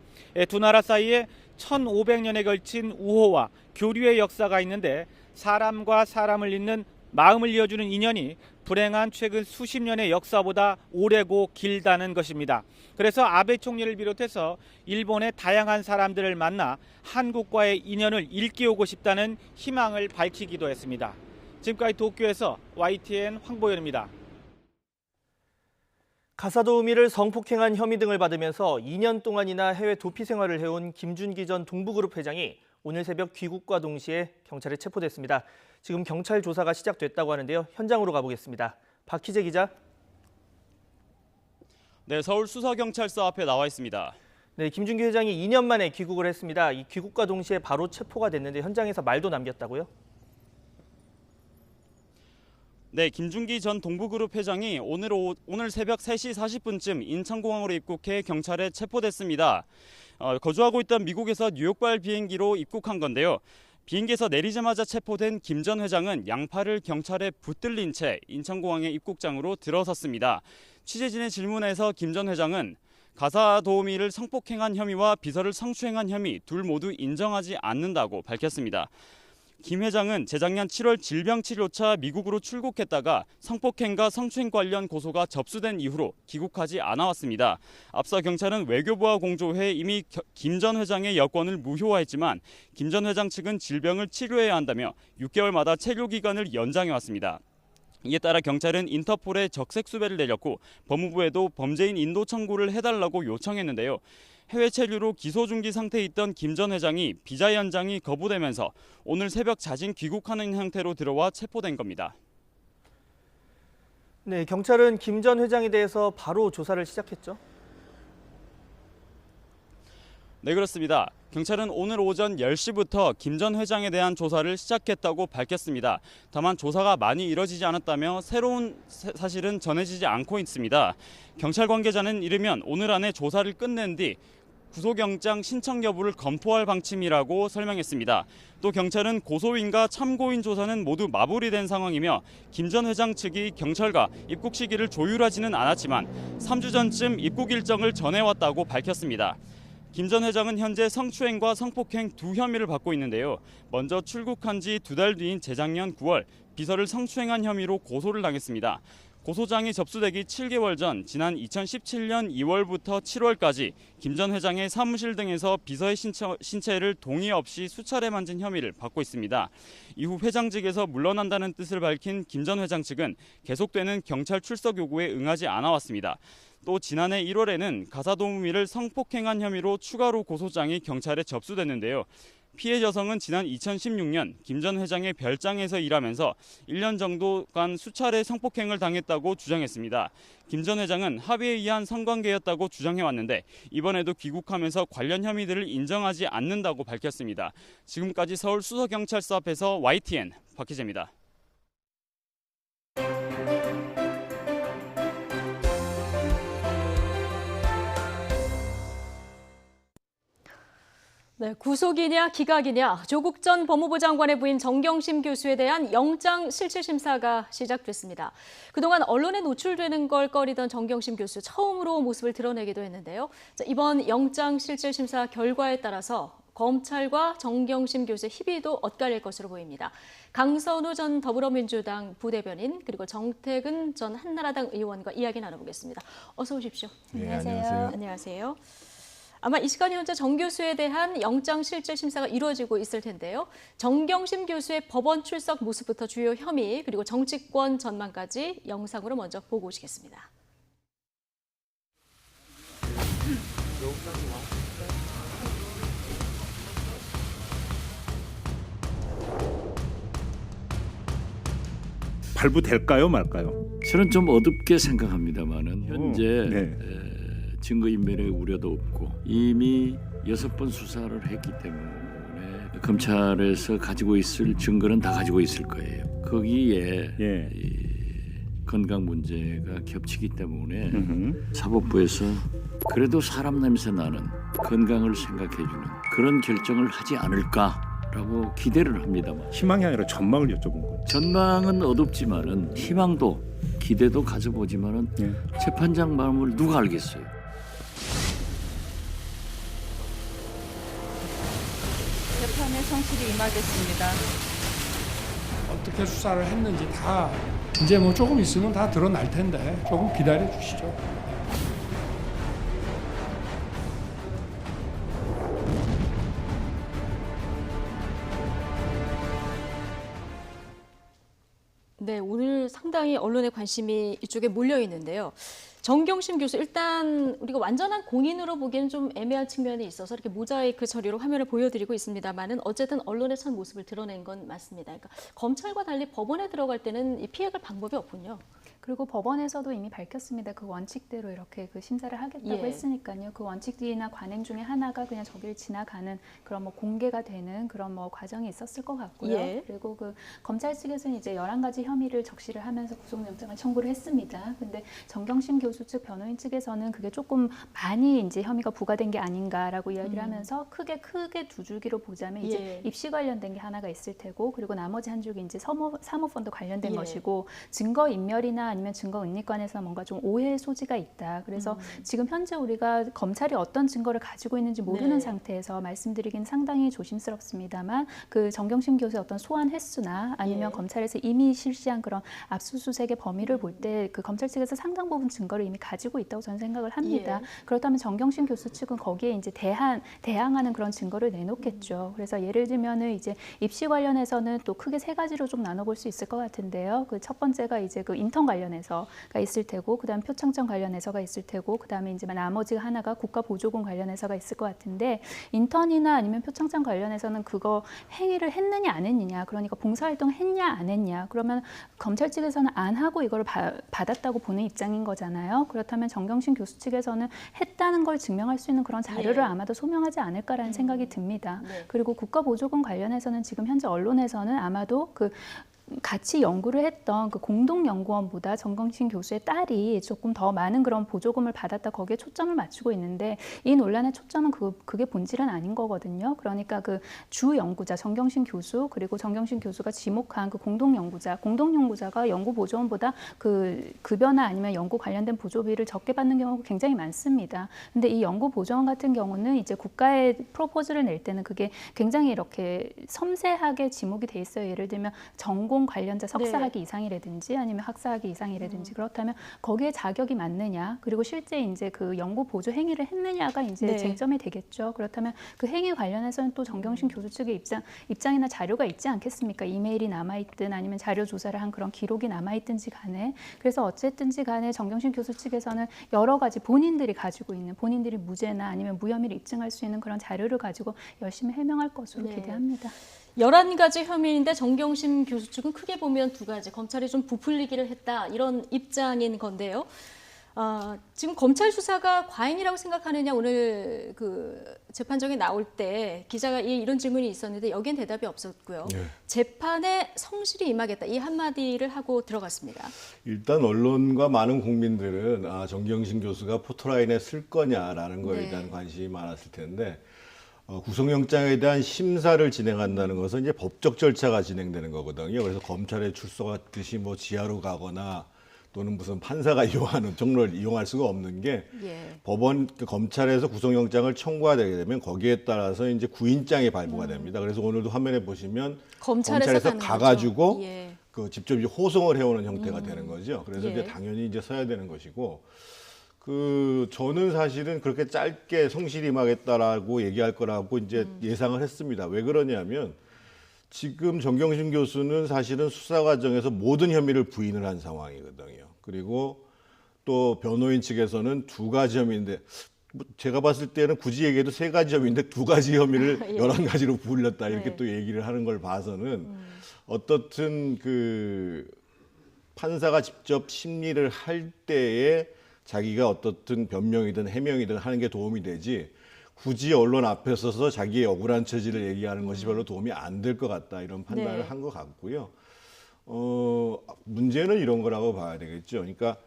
두 나라 사이에 1500년에 걸친 우호와 교류의 역사가 있는데 사람과 사람을 잇는 마음을 이어주는 인연이 불행한 최근 수십 년의 역사보다 오래고 길다는 것입니다. 그래서 아베 총리를 비롯해서 일본의 다양한 사람들을 만나 한국과의 인연을 일깨우고 싶다는 희망을 밝히기도 했습니다. 지금까지 도쿄에서 YTN 황보현입니다. 가사도우미를 성폭행한 혐의 등을 받으면서 2년 동안이나 해외 도피 생활을 해온 김준기 전 동부그룹 회장이 오늘 새벽 귀국과 동시에 경찰에 체포됐습니다. 지금 경찰 조사가 시작됐다고 하는데요. 현장으로 가보겠습니다. 박희재 기자. 네, 서울 수서경찰서 앞에 나와 있습니다. 네, 김준기 회장이 2년 만에 귀국을 했습니다. 이 귀국과 동시에 바로 체포가 됐는데 현장에서 말도 남겼다고요? 네, 김준기 전 동부그룹 회장이 오늘 새벽 3시 40분쯤 인천공항으로 입국해 경찰에 체포됐습니다. 거주하고 있던 미국에서 뉴욕발 비행기로 입국한 건데요. 비행기에서 내리자마자 체포된 김 전 회장은 양팔을 경찰에 붙들린 채 인천공항의 입국장으로 들어섰습니다. 취재진의 질문에서 김 전 회장은 가사도우미를 성폭행한 혐의와 비서를 성추행한 혐의 둘 모두 인정하지 않는다고 밝혔습니다. 김 회장은 재작년 7월 질병치료차 미국으로 출국했다가 성폭행과 성추행 관련 고소가 접수된 이후로 귀국하지 않아왔습니다. 앞서 경찰은 외교부와 공조해 이미 김 전 회장의 여권을 무효화했지만 김 전 회장 측은 질병을 치료해야 한다며 6개월마다 체류 기간을 연장해왔습니다. 이에 따라 경찰은 인터폴에 적색 수배를 내렸고 법무부에도 범죄인 인도 청구를 해달라고 요청했는데요. 해외 체류로 기소 중지 상태에 있던 김 전 회장이 비자 연장이 거부되면서 오늘 새벽 자진 귀국하는 형태로 들어와 체포된 겁니다. 네, 경찰은 김 전 회장에 대해서 바로 조사를 시작했죠? 네, 그렇습니다. 경찰은 오늘 오전 10시부터 김 전 회장에 대한 조사를 시작했다고 밝혔습니다. 다만 조사가 많이 이뤄지지 않았다며 새로운 사실은 전해지지 않고 있습니다. 경찰 관계자는 이르면 오늘 안에 조사를 끝낸 뒤 구속영장 신청 여부를 검토할 방침이라고 설명했습니다. 또 경찰은 고소인과 참고인 조사는 모두 마무리된 상황이며 김 전 회장 측이 경찰과 입국 시기를 조율하지는 않았지만 3주 전쯤 입국 일정을 전해왔다고 밝혔습니다. 김 전 회장은 현재 성추행과 성폭행 두 혐의를 받고 있는데요. 먼저 출국한 지 2달 뒤인 재작년 9월 비서를 성추행한 혐의로 고소를 당했습니다. 고소장이 접수되기 7개월 전 지난 2017년 2월부터 7월까지 김 전 회장의 사무실 등에서 비서의 신체를 동의 없이 수차례 만진 혐의를 받고 있습니다. 이후 회장직에서 물러난다는 뜻을 밝힌 김 전 회장 측은 계속되는 경찰 출석 요구에 응하지 않아 왔습니다. 또 지난해 1월에는 가사도우미를 성폭행한 혐의로 추가로 고소장이 경찰에 접수됐는데요. 피해 여성은 지난 2016년 김 전 회장의 별장에서 일하면서 1년 정도간 수차례 성폭행을 당했다고 주장했습니다. 김 전 회장은 합의에 의한 성관계였다고 주장해왔는데 이번에도 귀국하면서 관련 혐의들을 인정하지 않는다고 밝혔습니다. 지금까지 서울 수서경찰서 앞에서 YTN 박희재입니다. 네, 구속이냐 기각이냐 조국 전 법무부 장관의 부인 정경심 교수에 대한 영장 실질 심사가 시작됐습니다. 그동안 언론에 노출되는 걸 꺼리던 정경심 교수 처음으로 모습을 드러내기도 했는데요. 자, 이번 영장 실질 심사 결과에 따라서 검찰과 정경심 교수의 희비도 엇갈릴 것으로 보입니다. 강선우 전 더불어민주당 부대변인 그리고 정태근 전 한나라당 의원과 이야기 나눠보겠습니다. 어서 오십시오. 네, 안녕하세요. 안녕하세요. 아마 이 시간이 현재 정 교수에 대한 영장 실질 심사가 이루어지고 있을 텐데요. 정경심 교수의 법원 출석 모습부터 주요 혐의 그리고 정치권 전망까지 영상으로 먼저 보고 오시겠습니다. 발부될까요, 말까요? 저는 좀 어둡게 생각합니다만은 현재 네. 증거인멸의 우려도 없고 이미 6번 수사를 했기 때문에 검찰에서 가지고 있을 증거는 다 가지고 있을 거예요. 거기에 이 건강 문제가 겹치기 때문에 사법부에서 그래도 사람 냄새 나는 건강을 생각해주는 그런 결정을 하지 않을까라고 기대를 합니다만 희망이 아니라 전망을 여쭤본 거예요. 전망은 어둡지만은 희망도 기대도 가져보지만은 재판장 마음을 누가 알겠어요. 재판에 성실히 임하겠습니다. 어떻게 수사를 했는지 다 이제 뭐 조금 있으면 다 드러날 텐데 조금 기다려 주시죠. 네, 오늘 상당히 언론의 관심이 이쪽에 몰려 있는데요. 정경심 교수 일단 우리가 완전한 공인으로 보기에는 좀 애매한 측면이 있어서 이렇게 모자이크 처리로 화면을 보여드리고 있습니다만은 어쨌든 언론에 선 모습을 드러낸 건 맞습니다. 그러니까 검찰과 달리 법원에 들어갈 때는 피해갈 방법이 없군요. 그리고 법원에서도 이미 밝혔습니다. 그 원칙대로 이렇게 그 심사를 하겠다고 했으니까요. 그 원칙이나 관행 중에 하나가 그냥 저기를 지나가는 그런 뭐 공개가 되는 그런 뭐 과정이 있었을 것 같고요. 그리고 그 검찰 측에서는 이제 11가지 혐의를 적시를 하면서 구속영장을 청구를 했습니다. 근데 정경심 교수 측 변호인 측에서는 그게 조금 많이 이제 혐의가 부과된 게 아닌가라고 이야기를 하면서 크게 두 줄기로 보자면 이제 입시 관련된 게 하나가 있을 테고 그리고 나머지 한 줄기 이제 사모펀드 관련된 것이고 증거 인멸이나 아니면 증거 은닉관에서 뭔가 좀 오해의 소지가 있다. 그래서 지금 현재 우리가 검찰이 어떤 증거를 가지고 있는지 모르는 상태에서 말씀드리긴 상당히 조심스럽습니다만 그 정경심 교수의 어떤 소환 횟수나 아니면 검찰에서 이미 실시한 그런 압수수색의 범위를 볼 때 그 검찰 측에서 상당 부분 증거를 이미 가지고 있다고 저는 생각을 합니다. 그렇다면 정경심 교수 측은 거기에 이제 대항하는 그런 증거를 내놓겠죠. 그래서 예를 들면은 이제 입시 관련해서는 또 크게 3가지로 좀 나눠볼 수 있을 것 같은데요. 그 첫 번째가 이제 그 인턴 관련해서가 있을 테고, 그다음 표창장 관련해서가 있을 테고, 그다음에 이제 나머지 하나가 국가보조금 관련해서가 있을 것 같은데 인턴이나 아니면 표창장 관련해서는 그거 행위를 했느냐 안 했느냐, 그러니까 봉사활동 했냐 안 했냐, 그러면 검찰 측에서는 안 하고 이걸 받았다고 보는 입장인 거잖아요. 그렇다면 정경심 교수 측에서는 했다는 걸 증명할 수 있는 그런 자료를 아마도 소명하지 않을까라는 생각이 듭니다. 그리고 국가보조금 관련해서는 지금 현재 언론에서는 아마도 그 같이 연구를 했던 그 공동연구원보다 정경심 교수의 딸이 조금 더 많은 그런 보조금을 받았다 거기에 초점을 맞추고 있는데 이 논란의 초점은 그게 본질은 아닌 거거든요. 그러니까 그 주 연구자 정경심 교수 그리고 정경심 교수가 지목한 그 공동연구자가 연구 보조금보다 그 급여나 아니면 연구 관련된 보조비를 적게 받는 경우가 굉장히 많습니다. 근데 이 연구 보조금 같은 경우는 이제 국가에 프로포즈를 낼 때는 그게 굉장히 이렇게 섬세하게 지목이 돼 있어요. 예를 들면 전공 관련자 석사학위 이상이라든지 아니면 학사학위 이상이라든지 그렇다면 거기에 자격이 맞느냐 그리고 실제 이제 그 연구 보조 행위를 했느냐가 이제 쟁점이 되겠죠. 그렇다면 그 행위 관련해서는 또 정경심 교수 측의 입장이나 자료가 있지 않겠습니까? 이메일이 남아있든 아니면 자료 조사를 한 그런 기록이 남아있든지 간에 그래서 어쨌든지 간에 정경심 교수 측에서는 여러 가지 본인들이 가지고 있는 본인들이 무죄나 아니면 무혐의를 입증할 수 있는 그런 자료를 가지고 열심히 해명할 것으로 기대합니다. 11가지 혐의인데 정경심 교수 측은 크게 보면 2가지, 검찰이 좀 부풀리기를 했다 이런 입장인 건데요. 지금 검찰 수사가 과잉이라고 생각하느냐 오늘 그 재판정에 나올 때 기자가 이런 질문이 있었는데 여기엔 대답이 없었고요. 재판에 성실히 임하겠다 이 한마디를 하고 들어갔습니다. 일단 언론과 많은 국민들은 정경심 교수가 포토라인에 쓸 거냐라는 거에 대한 관심이 많았을 텐데 구속영장에 대한 심사를 진행한다는 것은 이제 법적 절차가 진행되는 거거든요. 그래서 검찰에 출석하듯이 뭐 지하로 가거나 또는 무슨 판사가 이용하는 경로를 이용할 수가 없는 게 검찰에서 구속영장을 청구하게 되면 거기에 따라서 이제 구인장이 발부가 됩니다. 그래서 오늘도 화면에 보시면 검찰에서 가가지고 그 직접 호송을 해오는 형태가 되는 거죠. 그래서 이제 당연히 이제 서야 되는 것이고. 저는 사실은 그렇게 짧게 성실히 임하겠다라고 얘기할 거라고 이제 예상을 했습니다. 왜 그러냐면 지금 정경심 교수는 사실은 수사 과정에서 모든 혐의를 부인을 한 상황이거든요. 그리고 또 변호인 측에서는 2가지 혐의인데 제가 봤을 때는 굳이 얘기해도 3가지 혐의인데 2가지 혐의를 11가지로 부풀렸다 이렇게 또 얘기를 하는 걸 봐서는 어떻든 그 판사가 직접 심리를 할 때에 자기가 어떻든 변명이든 해명이든 하는 게 도움이 되지 굳이 언론 앞에 서서 자기의 억울한 처지를 얘기하는 것이 별로 도움이 안 될 것 같다 이런 판단을 한 것 같고요. 문제는 이런 거라고 봐야 되겠죠. 그러니까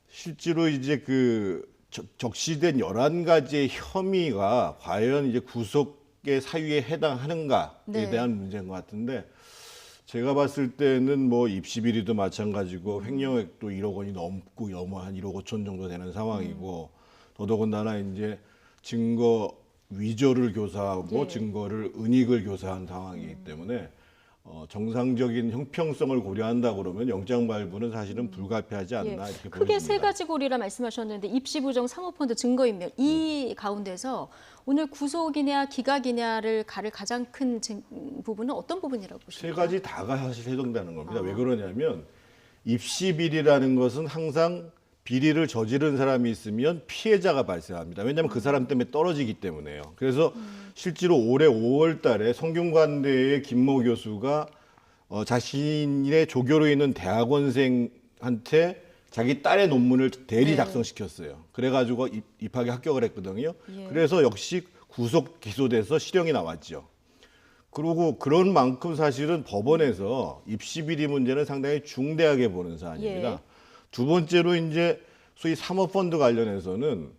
실제로 이제 그 적시된 11가지의 혐의가 과연 이제 구속의 사유에 해당하는가에 대한 문제인 것 같은데 제가 봤을 때는 뭐 입시 비리도 마찬가지고 횡령액도 1억 원이 넘고 한 1억 5천 정도 되는 상황이고 더더군다나 이제 증거 위조를 교사하고 증거를 은닉을 교사한 상황이기 때문에 정상적인 형평성을 고려한다 그러면 영장 발부는 사실은 불가피하지 않나 이렇게 크게 보여집니다. 3가지 고리라 말씀하셨는데 입시부정, 사모펀드, 증거인멸 이 가운데서 오늘 구속이냐 기각이냐를 가를 가장 큰 부분은 어떤 부분이라고 보십니까? 3가지 다가 사실 해당되는 겁니다. 왜 그러냐면 입시 비리라는 것은 항상 비리를 저지른 사람이 있으면 피해자가 발생합니다. 왜냐하면 그 사람 때문에 떨어지기 때문에요. 그래서 실제로 올해 5월 달에 성균관대의 김모 교수가 자신의 조교로 있는 대학원생한테 자기 딸의 논문을 대리 작성시켰어요. 그래가지고 입학에 합격을 했거든요. 그래서 역시 구속 기소돼서 실형이 나왔죠. 그리고 그런 만큼 사실은 법원에서 입시 비리 문제는 상당히 중대하게 보는 사안입니다. 2번째로 이제 소위 사모펀드 관련해서는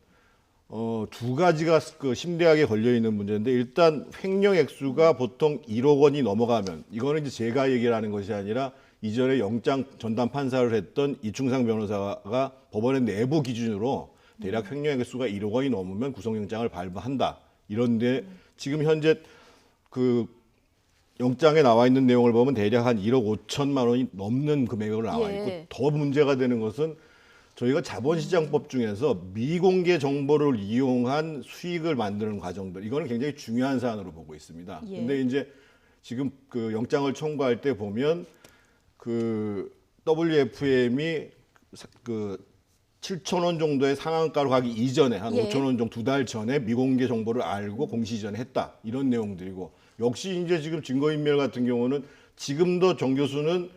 2가지가 그 심대하게 걸려 있는 문제인데 일단 횡령 액수가 보통 1억 원이 넘어가면 이거는 이제 제가 얘기를 하는 것이 아니라 이전에 영장 전담 판사를 했던 이충상 변호사가 법원의 내부 기준으로 대략 횡령 액수가 1억 원이 넘으면 구속영장을 발부한다. 이런데 지금 현재 그 영장에 나와 있는 내용을 보면 대략 한 1억 5천만 원이 넘는 금액으로 나와 있고 더 문제가 되는 것은 저희가 자본시장법 중에서 미공개 정보를 이용한 수익을 만드는 과정들 이거는 굉장히 중요한 사안으로 보고 있습니다. 근데 이제 지금 그 영장을 청구할 때 보면 그 WFM이 그 7,000원 정도의 상한가로 가기 이전에 한 5,000원 정도 2달 전에 미공개 정보를 알고 공시 이전에 했다. 이런 내용들이고 역시 이제 지금 증거인멸 같은 경우는 지금도 정 교수는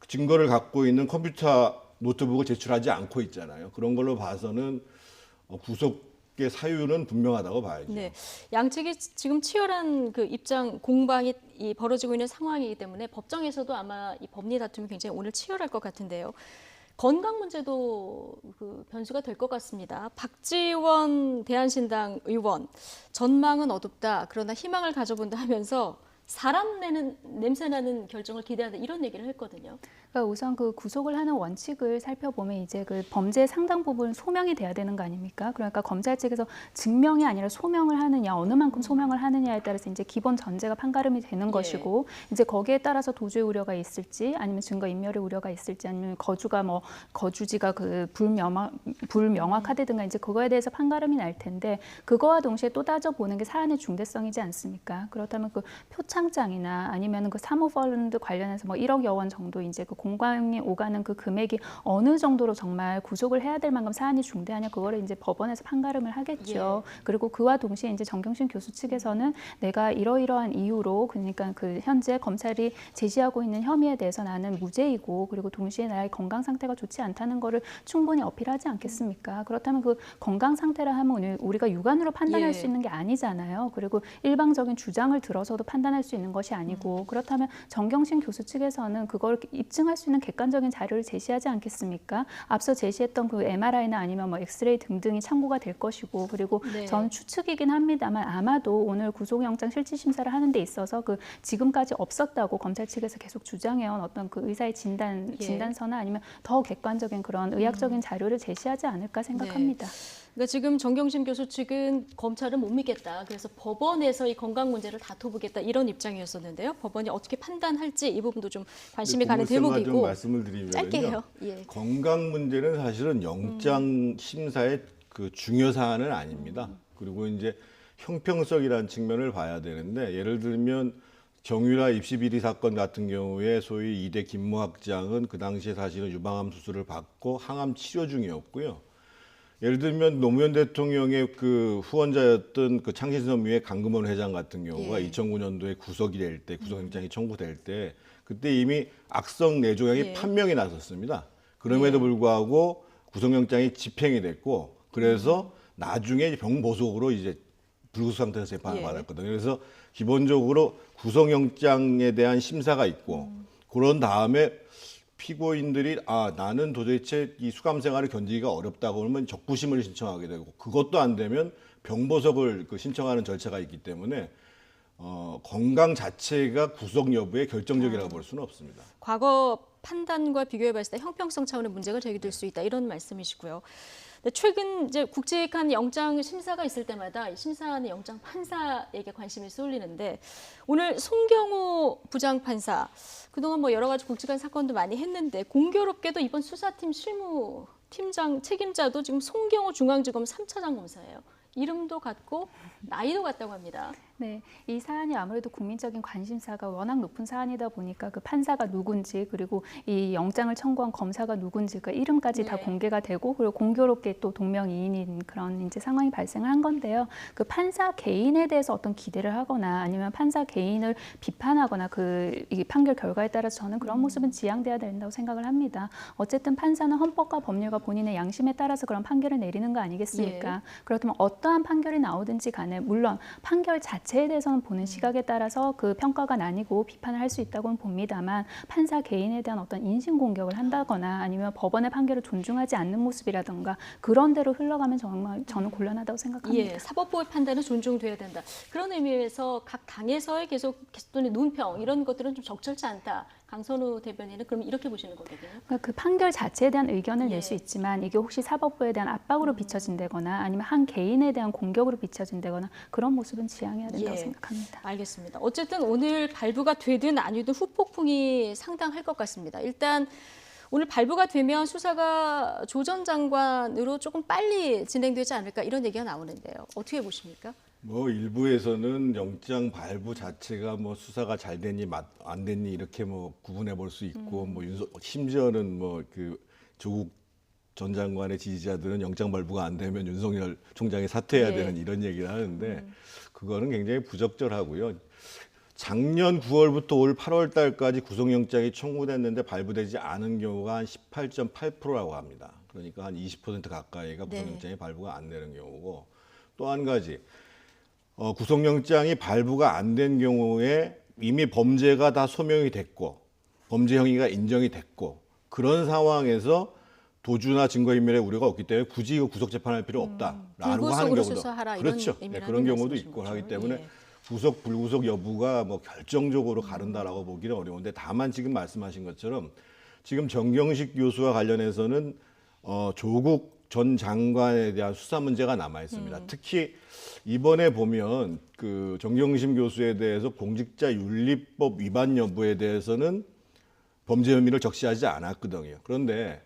증거를 갖고 있는 컴퓨터 노트북을 제출하지 않고 있잖아요. 그런 걸로 봐서는 구속 게 사유는 분명하다고 봐야죠. 네, 양측이 지금 치열한 그 입장 공방이 벌어지고 있는 상황이기 때문에 법정에서도 아마 이 법리 다툼이 굉장히 오늘 치열할 것 같은데요. 건강 문제도 그 변수가 될 것 같습니다. 박지원 대한신당 의원, 전망은 어둡다. 그러나 희망을 가져본다 하면서 사람 냄새나는 결정을 기대한다 이런 얘기를 했거든요. 그러니까 우선 그 구속을 하는 원칙을 살펴보면 이제 그 범죄 상당 부분 소명이 돼야 되는 거 아닙니까? 그러니까 검찰 측에서 증명이 아니라 소명을 하느냐, 어느 만큼 소명을 하느냐에 따라서 이제 기본 전제가 판가름이 되는 것이고, 이제 거기에 따라서 도주의 우려가 있을지, 아니면 증거 인멸의 우려가 있을지, 아니면 거주지가 그 불명확하다든가 이제 그거에 대해서 판가름이 날 텐데, 그거와 동시에 또 따져보는 게 사안의 중대성이지 않습니까? 그렇다면 그 표창장이나 아니면 그 사모펀드 관련해서 뭐 1억여 원 정도 이제 그 공방이 오가는 그 금액이 어느 정도로 정말 구속을 해야 될 만큼 사안이 중대하냐, 그거를 이제 법원에서 판가름을 하겠죠. 그리고 그와 동시에 이제 정경심 교수 측에서는 내가 이러이러한 이유로, 그러니까 그 현재 검찰이 제시하고 있는 혐의에 대해서 나는 무죄이고, 그리고 동시에 나의 건강 상태가 좋지 않다는 거를 충분히 어필하지 않겠습니까? 그렇다면 그 건강 상태라 하면 우리가 육안으로 판단할 수 있는 게 아니잖아요. 그리고 일방적인 주장을 들어서도 판단할 수 있는 것이 아니고, 그렇다면 정경심 교수 측에서는 그걸 입증할 수 있는 객관적인 자료를 제시하지 않겠습니까? 앞서 제시했던 그 MRI나 아니면 뭐 엑스레이 등등이 참고가 될 것이고, 그리고 저는 추측이긴 합니다만 아마도 오늘 구속영장 실질심사를 하는 데 있어서 그 지금까지 없었다고 검찰 측에서 계속 주장해온 어떤 그 의사의 진단서나 아니면 더 객관적인 그런 의학적인 자료를 제시하지 않을까 생각합니다. 그러니까 지금 정경심 교수 측은 검찰은 못 믿겠다. 그래서 법원에서 이 건강 문제를 다퉈보겠다 이런 입장이었었는데요. 법원이 어떻게 판단할지 이 부분도 좀 관심이 가는 대목이고. 좀 말씀을 드리면요. 짧게요. 건강 문제는 사실은 영장 심사의 그 중요 사안은 아닙니다. 그리고 이제 형평성이라는 측면을 봐야 되는데, 예를 들면 정유라 입시 비리 사건 같은 경우에 소위 이대 김모 학장은 그 당시에 사실은 유방암 수술을 받고 항암 치료 중이었고요. 예를 들면 노무현 대통령의 그 후원자였던 그 창신섬유의 강금원 회장 같은 경우가 2009년도에 구속이 될 때, 구속영장이 청구될 때, 그때 이미 악성 뇌종양이 판명이 났었습니다. 그럼에도 불구하고 구속영장이 집행이 됐고, 그래서 나중에 병보석으로 이제 불구속 상태에서 재판을 받았거든요. 그래서 기본적으로 구속영장에 대한 심사가 있고, 그런 다음에 피고인들이 나는 도대체 이 수감 생활을 견디기가 어렵다고 하면 적부심을 신청하게 되고, 그것도 안 되면 병보석을 신청하는 절차가 있기 때문에 건강 자체가 구속 여부에 결정적이라고 볼 수는 없습니다. 과거 판단과 비교해 봤을 때 형평성 차원의 문제가 제기될 수 있다 이런 말씀이시고요. 최근 이제 굵직한 영장 심사가 있을 때마다 심사하는 영장 판사에게 관심이 쏠리는데, 오늘 송경호 부장판사 그동안 뭐 여러 가지 굵직한 사건도 많이 했는데, 공교롭게도 이번 수사팀 실무팀장 책임자도 지금 송경호 중앙지검 3차장 검사예요. 이름도 같고 나이도 같다고 합니다. 네, 이 사안이 아무래도 국민적인 관심사가 워낙 높은 사안이다 보니까 그 판사가 누군지, 그리고 이 영장을 청구한 검사가 누군지 그 이름까지 다 공개가 되고, 그리고 공교롭게 또 동명이인인 그런 이제 상황이 발생을 한 건데요. 그 판사 개인에 대해서 어떤 기대를 하거나 아니면 판사 개인을 비판하거나 이 판결 결과에 따라서 저는 그런 모습은 지양돼야 된다고 생각을 합니다. 어쨌든 판사는 헌법과 법률과 본인의 양심에 따라서 그런 판결을 내리는 거 아니겠습니까? 그렇다면 어떠한 판결이 나오든지 간에, 물론 판결 자체에 대해서는 보는 시각에 따라서 그 평가가 나뉘고 비판을 할 수 있다고는 봅니다만, 판사 개인에 대한 어떤 인신공격을 한다거나 아니면 법원의 판결을 존중하지 않는 모습이라든가 그런 대로 흘러가면 정말 저는 곤란하다고 생각합니다. 사법부의 판단은 존중돼야 된다. 그런 의미에서 각 당에서의 계속된 논평 이런 것들은 좀 적절치 않다. 강선우 대변인은 그럼 이렇게 보시는 거거든요. 그러니까 그 판결 자체에 대한 의견을 낼 수 있지만, 이게 혹시 사법부에 대한 압박으로 비춰진다거나 아니면 한 개인에 대한 공격으로 비춰진다거나 그런 모습은 지양해야 된다고 생각합니다. 알겠습니다. 어쨌든 오늘 발부가 되든 아니든 후폭풍이 상당할 것 같습니다. 일단 오늘 발부가 되면 수사가 조 전 장관으로 조금 빨리 진행되지 않을까 이런 얘기가 나오는데요. 어떻게 보십니까? 일부에서는 영장 발부 자체가 수사가 잘 됐니 안 됐니 이렇게 구분해 볼 수 있고, 심지어는 조국 전 장관의 지지자들은 영장 발부가 안 되면 윤석열 총장이 사퇴해야 되는 이런 얘기를 하는데, 그거는 굉장히 부적절하고요. 작년 9월부터 올 8월 달까지 구속영장이 청구됐는데 발부되지 않은 경우가 한 18.8%라고 합니다. 그러니까 한 20% 가까이가 구속영장이 발부가 안 되는 경우고, 또 한 가지 구속영장이 발부가 안 된 경우에 이미 범죄가 다 소명이 됐고 범죄 행위가 인정이 됐고 그런 상황에서 도주나 증거인멸의 우려가 없기 때문에 굳이 이거 구속재판할 필요 없다라고 하는 불구속으로 경우도 수사하라, 이런 그렇죠. 의미를 그런 하는 경우도 말씀이신 있고 거죠. 하기 때문에 예. 구속 불구속 여부가 뭐 결정적으로 가른다라고 보기는 어려운데 다만 지금 말씀하신 것처럼 지금 정경식 교수와 관련해서는 조국 전 장관에 대한 수사 문제가 남아 있습니다. 특히 이번에 보면 그 정경심 교수에 대해서 공직자윤리법 위반 여부에 대해서는 범죄 혐의를 적시하지 않았거든요. 그런데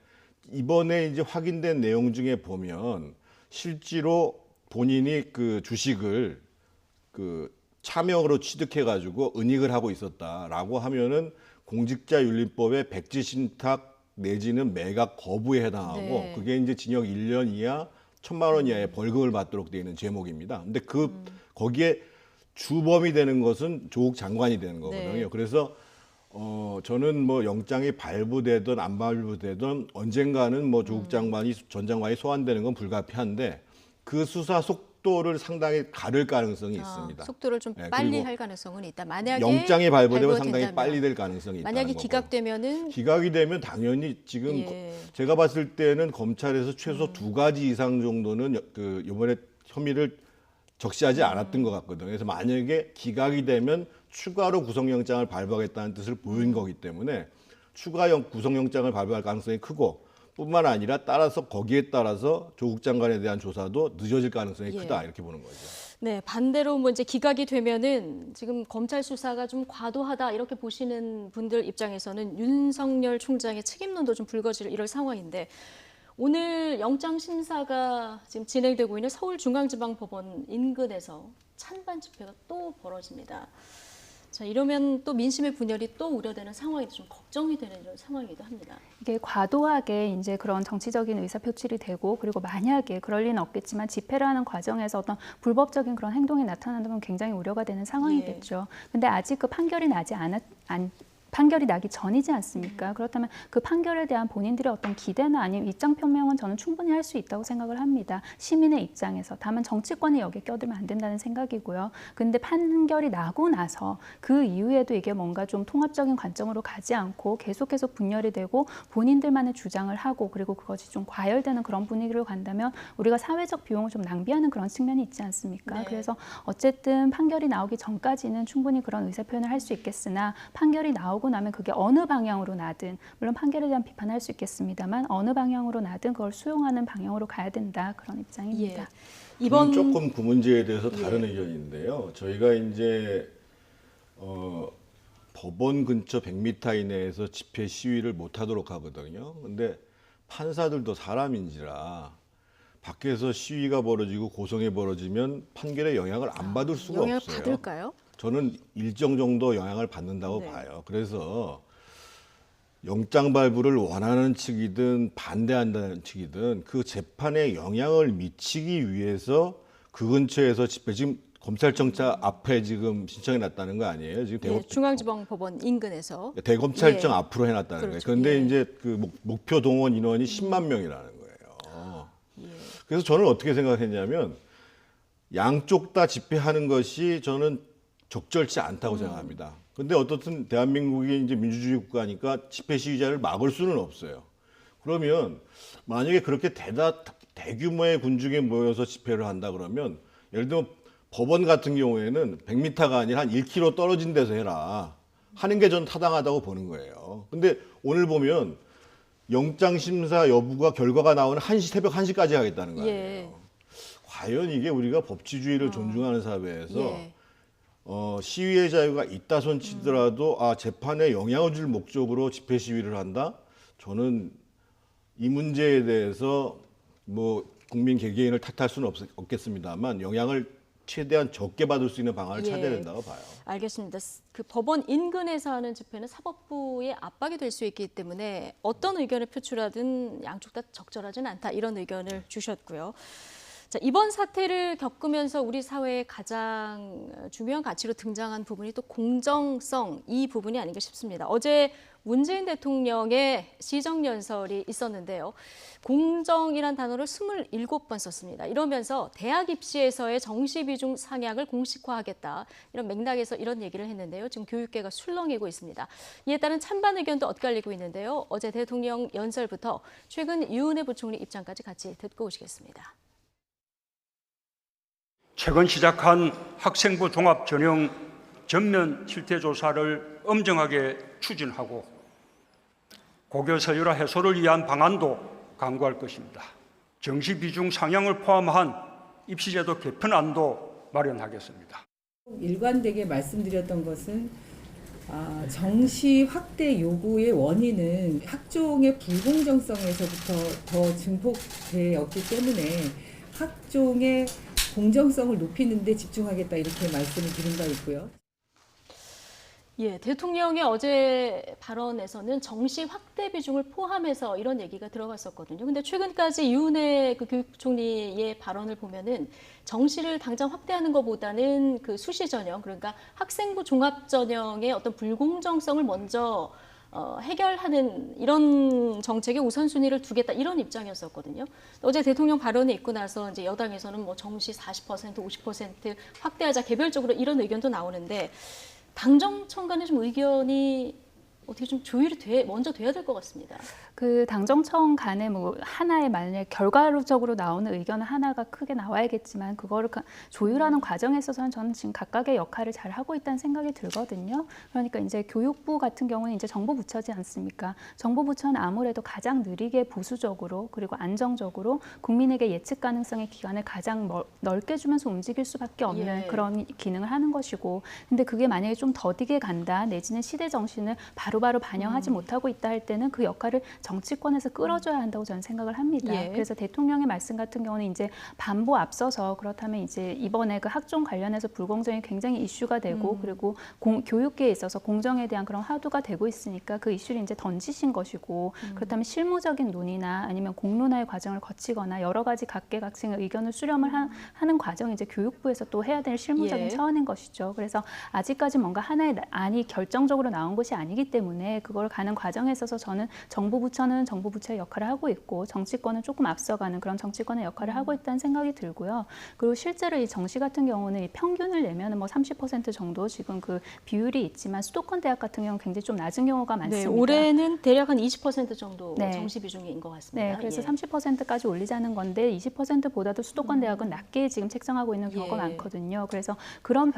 이번에 이제 확인된 내용 중에 보면 실제로 본인이 그 주식을 그 차명으로 취득해가지고 은닉을 하고 있었다라고 하면은 공직자윤리법의 백지신탁 내지는 매각 거부에 해당하고 네. 그게 이제 징역 1년 이하 1,000만 원 이하의 벌금을 받도록 되어 있는 제목입니다. 근데 거기에 주범이 되는 것은 조국 장관이 되는 거거든요. 네. 그래서 저는 뭐 영장이 발부되든 안 발부되든 언젠가는 뭐 조국 장관이 전 장관이 소환되는 건 불가피한데 그 수사 속도를 상당히 가를 가능성이 있습니다. 속도를 좀 네, 빨리 그리고 할 가능성은 있다. 만약에 영장이 발부되면 발부가 상당히 된다면. 빨리 될 가능성이 있다는 만약에 거고. 기각되면은 기각이 되면 당연히 지금 예. 제가 봤을 때는 검찰에서 최소 2가지 이상 정도는 그 이번에 혐의를 적시하지 않았던 것 같거든요. 그래서 만약에 기각이 되면 추가로 구속영장을 발부하겠다는 뜻을 보인 거기 때문에 추가 구속영장을 발부할 가능성이 크고 뿐만 아니라 거기에 따라서 조국 장관에 대한 조사도 늦어질 가능성이 예. 크다 이렇게 보는 거죠. 네, 반대로 뭐 이제 기각이 되면은 지금 검찰 수사가 좀 과도하다 이렇게 보시는 분들 입장에서는 윤석열 총장의 책임론도 좀 불거질 이럴 상황인데 오늘 영장 심사가 지금 진행되고 있는 서울중앙지방법원 인근에서 찬반 집회가 또 벌어집니다. 자, 이러면 또 민심의 분열이 또 우려되는 상황이 좀 걱정이 되는 이런 상황이기도 합니다. 이게 과도하게 이제 그런 정치적인 의사 표출이 되고 그리고 만약에 그럴 리는 없겠지만 집회를 하는 과정에서 어떤 불법적인 그런 행동이 나타난다면 굉장히 우려가 되는 상황이겠죠. 근데 아직 그 판결이 판결이 나기 전이지 않습니까? 그렇다면 그 판결에 대한 본인들의 어떤 기대나 아니면 입장 표명은 저는 충분히 할 수 있다고 생각을 합니다. 시민의 입장에서. 다만 정치권이 여기에 껴들면 안 된다는 생각이고요. 근데 판결이 나고 나서 그 이후에도 이게 뭔가 좀 통합적인 관점으로 가지 않고 계속해서 분열이 되고 본인들만의 주장을 하고 그리고 그것이 좀 과열되는 그런 분위기로 간다면 우리가 사회적 비용을 좀 낭비하는 그런 측면이 있지 않습니까? 네. 그래서 어쨌든 판결이 나오기 전까지는 충분히 그런 의사 표현을 할 수 있겠으나 판결이 나오고 나면 그게 어느 방향으로 나든 물론 판결에 대한 비판할 수 있겠습니다만 어느 방향으로 나든 그걸 수용하는 방향으로 가야 된다 그런 입장입니다. 예. 이번 조금 그 문제에 대해서 다른 의견인데요. 저희가 이제 법원 근처 100m 이내에서 집회 시위를 못하도록 하거든요. 근데 판사들도 사람인지라 밖에서 시위가 벌어지고 고성이 벌어지면 판결에 영향을 안 받을 수가 영향을 없어요. 받을까요? 저는 일정 정도 영향을 받는다고 네. 봐요. 그래서 영장 발부를 원하는 측이든 반대한다는 측이든 그 재판에 영향을 미치기 위해서 그 근처에서 집회 지금 검찰청차 앞에 지금 신청해 놨다는 거 아니에요? 지금 예, 중앙지방법원 인근에서 대검찰청 예. 앞으로 해놨다는 그렇죠. 거예요. 그런데 예. 이제 그 목표 동원 인원이 10만 명이라는 거예요. 그래서 저는 어떻게 생각했냐면 양쪽 다 집회하는 것이 저는 적절치 않다고 생각합니다. 근데 어떻든 대한민국이 이제 민주주의 국가니까 집회 시위자를 막을 수는 없어요. 그러면 만약에 그렇게 대규모의 군중이 모여서 집회를 한다 그러면 예를 들면 법원 같은 경우에는 100m가 아니라 한 1km 떨어진 데서 해라 하는 게 전 타당하다고 보는 거예요. 근데 오늘 보면 영장 심사 여부가 결과가 나오는 새벽 1시까지 하겠다는 거예요. 예. 과연 이게 우리가 법치주의를 존중하는 사회에서 예. 시위의 자유가 있다 손치더라도 재판에 영향을 줄 목적으로 집회 시위를 한다? 저는 이 문제에 대해서 뭐 국민 개개인을 탓할 수는 없겠습니다만 영향을 최대한 적게 받을 수 있는 방안을 찾아야 된다고 봐요. 알겠습니다. 그 법원 인근에서 하는 집회는 사법부의 압박이 될 수 있기 때문에 어떤 의견을 표출하든 양쪽 다 적절하진 않다 이런 의견을 주셨고요. 자, 이번 사태를 겪으면서 우리 사회의 가장 중요한 가치로 등장한 부분이 또 공정성, 이 부분이 아닌가 싶습니다. 어제 문재인 대통령의 시정연설이 있었는데요. 공정이란 단어를 27번 썼습니다. 이러면서 대학 입시에서의 정시 비중 상향을 공식화하겠다. 이런 맥락에서 이런 얘기를 했는데요. 지금 교육계가 술렁이고 있습니다. 이에 따른 찬반 의견도 엇갈리고 있는데요. 어제 대통령 연설부터 최근 유은혜 부총리 입장까지 같이 듣고 오시겠습니다. 최근 시작한 학생부 종합 전형 전면 실태 조사를 엄정하게 추진하고 고교 서열화 해소를 위한 방안도 강구할 것입니다. 정시 비중 상향을 포함한 입시제도 개편안도 마련하겠습니다. 일관되게 말씀드렸던 것은 정시 확대 요구의 원인은 학종의 불공정성에서부터 더 증폭되었기 때문에 학종의 공정성을 높이는 데 집중하겠다 이렇게 말씀을 드린 바 있고요. 예, 대통령의 어제 발언에서는 정시 확대 비중을 포함해서 이런 얘기가 들어갔었거든요. 근데 최근까지 유은혜 그 교육총리의 발언을 보면은 정시를 당장 확대하는 것보다는 그 수시 전형, 그러니까 학생부 종합 전형의 어떤 불공정성을 먼저 해결하는 이런 정책에 우선순위를 두겠다 이런 입장이었었거든요. 어제 대통령 발언이 있고 나서 이제 여당에서는 뭐 정시 40%, 50% 확대하자 개별적으로 이런 의견도 나오는데 당정청 간에 좀 의견이 어떻게 좀 조율이 먼저 돼야 될 것 같습니다. 그 당정청 간에 뭐 하나의 만약 결과적으로 나오는 의견은 하나가 크게 나와야겠지만 그거를 조율하는 과정에 있어서는 저는 지금 각각의 역할을 잘 하고 있다는 생각이 들거든요. 그러니까 이제 교육부 같은 경우는 이제 정부 부처지 않습니까? 정부 부처는 아무래도 가장 느리게 보수적으로 그리고 안정적으로 국민에게 예측 가능성의 기간을 가장 넓게 주면서 움직일 수밖에 없는 그런 기능을 하는 것이고, 근데 그게 만약에 좀 더디게 간다 내지는 시대 정신을 바로바로 반영하지 못하고 있다 할 때는 그 역할을 정치권에서 끌어줘야 한다고 저는 생각을 합니다. 그래서 대통령의 말씀 같은 경우는 이제 반보 앞서서 그렇다면 이제 이번에 그 학종 관련해서 불공정이 굉장히 이슈가 되고 그리고 교육계에 있어서 공정에 대한 그런 화두가 되고 있으니까 그 이슈를 이제 던지신 것이고 그렇다면 실무적인 논의나 아니면 공론화의 과정을 거치거나 여러 가지 각계각층의 의견을 수렴을 하는 과정이 이제 교육부에서 또 해야 될 실무적인 차원인 것이죠. 그래서 아직까지 뭔가 하나의 안이 결정적으로 나온 것이 아니기 때문에 그걸 가는 과정에 있어서 저는 정부 부처는 정부 부처의 역할을 하고 있고 정치권은 조금 앞서가는 그런 정치권의 역할을 하고 있다는 생각이 들고요. 그리고 실제로 이 정시 같은 경우는 이 평균을 내면은 뭐 30% 정도 지금 그 비율이 있지만 수도권 대학 같은 경우는 굉장히 좀 낮은 경우가 많습니다. 네, 올해는 대략 한 20% 정도 정시 비중인 것 같습니다. 네, 그래서 30%까지 올리자는 건데 20%보다도 수도권 대학은 낮게 지금 책정하고 있는 경우가 많거든요. 그래서 그런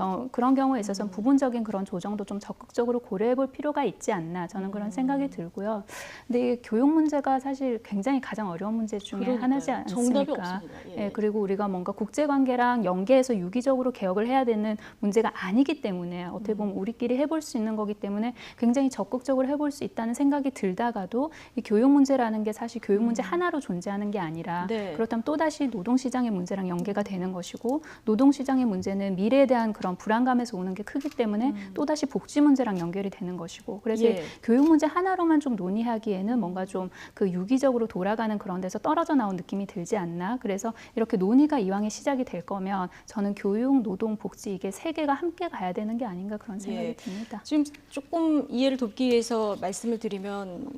경우에 있어서는 부분적인 그런 조정도 좀 적극적으로 고려해 볼 필요가 있지 않나 저는 그런 생각이 들고요. 근데 교육 문제가 사실 굉장히 가장 어려운 문제 중에 하나지 않습니까? 정답이 없습니다. 예, 그리고 우리가 뭔가 국제관계랑 연계해서 유기적으로 개혁을 해야 되는 문제가 아니기 때문에 어떻게 보면 우리끼리 해볼 수 있는 거기 때문에 굉장히 적극적으로 해볼 수 있다는 생각이 들다가도 이 교육 문제라는 게 사실 교육 문제 하나로 존재하는 게 아니라 그렇다면 또다시 노동시장의 문제랑 연계가 되는 것이고 노동시장의 문제는 미래에 대한 그런 불안감에서 오는 게 크기 때문에 또다시 복지 문제랑 연결이 되는 것이고 그래서 교육 문제 하나로만 좀 논의하기에는 뭔가 좀 그 유기적으로 돌아가는 그런 데서 떨어져 나온 느낌이 들지 않나. 그래서 이렇게 논의가 이왕에 시작이 될 거면 저는 교육, 노동, 복지 이게 세 개가 함께 가야 되는 게 아닌가 그런 생각이 듭니다. 지금 조금 이해를 돕기 위해서 말씀을 드리면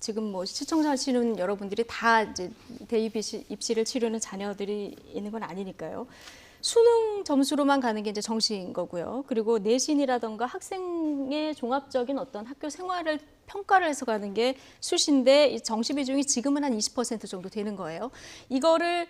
지금 뭐 시청하시는 여러분들이 다 이제 대입 입시를 치르는 자녀들이 있는 건 아니니까요. 수능 점수로만 가는 게 이제 정시인 거고요. 그리고 내신이라던가 학생의 종합적인 어떤 학교 생활을 평가를 해서 가는 게 수시인데 이 정시 비중이 지금은 한 20% 정도 되는 거예요. 이거를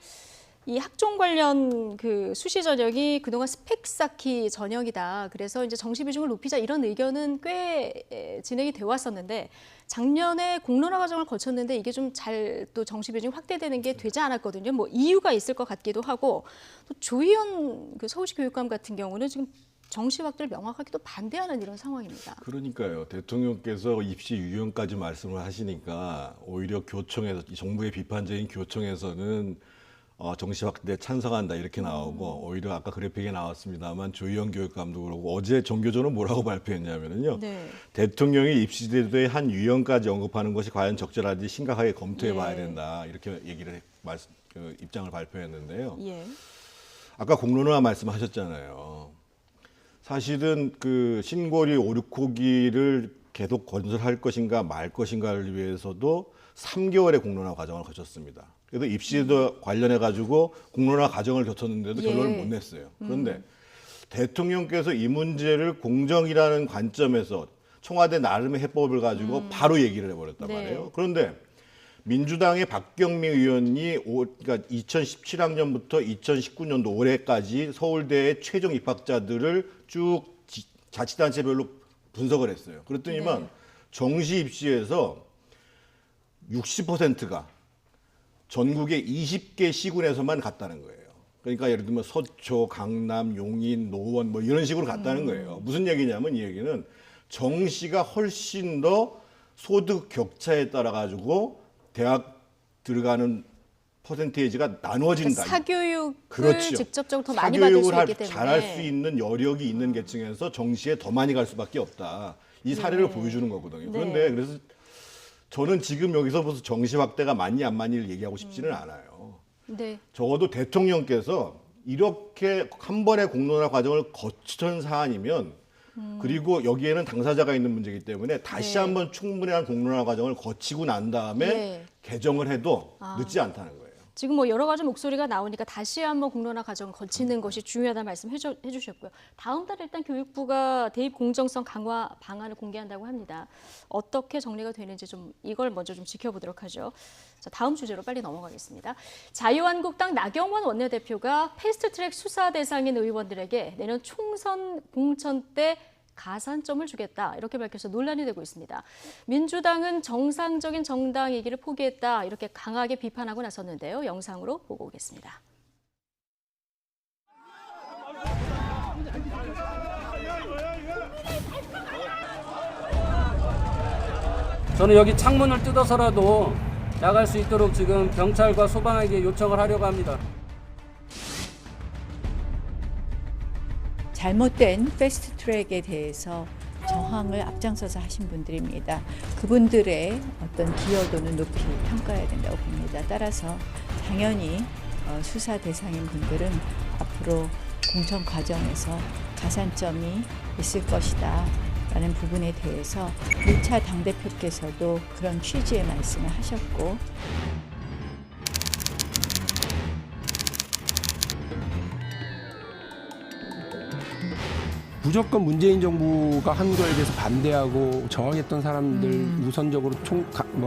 이 학종 관련 그 수시 전형이 그동안 스펙 쌓기 전형이다. 그래서 이제 정시 비중을 높이자 이런 의견은 꽤 진행이 되어 왔었는데 작년에 공론화 과정을 거쳤는데 이게 좀 잘 또 정시 비중이 확대되는 게 되지 않았거든요. 뭐 이유가 있을 것 같기도 하고 또 조희연 그 서울시 교육감 같은 경우는 지금 정시 확대를 명확하게 또 반대하는 이런 상황입니다. 그러니까요. 대통령께서 입시 유형까지 말씀을 하시니까 오히려 교청에서 정부의 비판적인 교청에서는 정시 확대 찬성한다 이렇게 나오고 오히려 아까 그래픽에 나왔습니다만 조희연 교육감도 그러고 어제 정교조는 뭐라고 발표했냐면요. 네. 대통령이 입시제도의 한 유형까지 언급하는 것이 과연 적절한지 심각하게 검토해봐야 된다 이렇게 입장을 발표했는데요. 예. 아까 공론화 말씀하셨잖아요. 사실은 그 신고리 5, 6호기를 계속 건설할 것인가 말 것인가를 위해서도 3개월의 공론화 과정을 거쳤습니다. 그래서 입시제도 관련해 가지고 공론화 과정을 거쳤는데도 결론을 못 냈어요. 그런데 대통령께서 이 문제를 공정이라는 관점에서 청와대 나름의 해법을 가지고 바로 얘기를 해버렸단 말이에요. 그런데 민주당의 박경미 의원이 그러니까 2017학년부터 2019년도 올해까지 서울대의 최종 입학자들을 쭉 자치단체별로 분석을 했어요. 그랬더니만 정시 입시에서 60%가 전국의 20개 시군에서만 갔다는 거예요. 그러니까 예를 들면 서초, 강남, 용인, 노원 뭐 이런 식으로 갔다는 거예요. 무슨 얘기냐면 이 얘기는 정시가 훨씬 더 소득 격차에 따라 가지고 대학 들어가는 퍼센테이지가 나눠진다. 그러니까 사교육을 그렇죠. 직접적으로 더 많이 받을 수 있기 때문에. 잘할 수 있는 여력이 있는 계층에서 정시에 더 많이 갈 수밖에 없다. 이 사례를 보여주는 거거든요. 그런데 그래서 저는 지금 여기서 무슨 정시 확대가 맞니 안 맞니를 얘기하고 싶지는 않아요. 네. 적어도 대통령께서 이렇게 한 번의 공론화 과정을 거친 사안이면 그리고 여기에는 당사자가 있는 문제이기 때문에 다시 한번 충분한 공론화 과정을 거치고 난 다음에 개정을 해도 늦지 않다는 거예요. 지금 뭐 여러 가지 목소리가 나오니까 다시 한번 공론화 과정을 거치는 것이 중요하다는 말씀 해주셨고요. 다음 달에 일단 교육부가 대입 공정성 강화 방안을 공개한다고 합니다. 어떻게 정리가 되는지 좀 이걸 먼저 좀 지켜보도록 하죠. 자, 다음 주제로 빨리 넘어가겠습니다. 자유한국당 나경원 원내대표가 패스트트랙 수사 대상인 의원들에게 내년 총선 공천 때 가산점을 주겠다 이렇게 밝혀서 논란이 되고 있습니다. 민주당은 정상적인 정당이기를 포기했다 이렇게 강하게 비판하고 나섰는데요. 영상으로 보고 오겠습니다. 저는 여기 창문을 뜯어서라도 나갈 수 있도록 지금 경찰과 소방에게 요청을 하려고 합니다. 잘못된 패스트트랙에 대해서 저항을 앞장서서 하신 분들입니다. 그분들의 어떤 기여도는 높이 평가해야 된다고 봅니다. 따라서 당연히 수사 대상인 분들은 앞으로 공천 과정에서 가산점이 있을 것이다 라는 부분에 대해서 유차 당대표께서도 그런 취지의 말씀을 하셨고 무조건 문재인 정부가 한 거에 대해서 반대하고 저항했던 사람들 우선적으로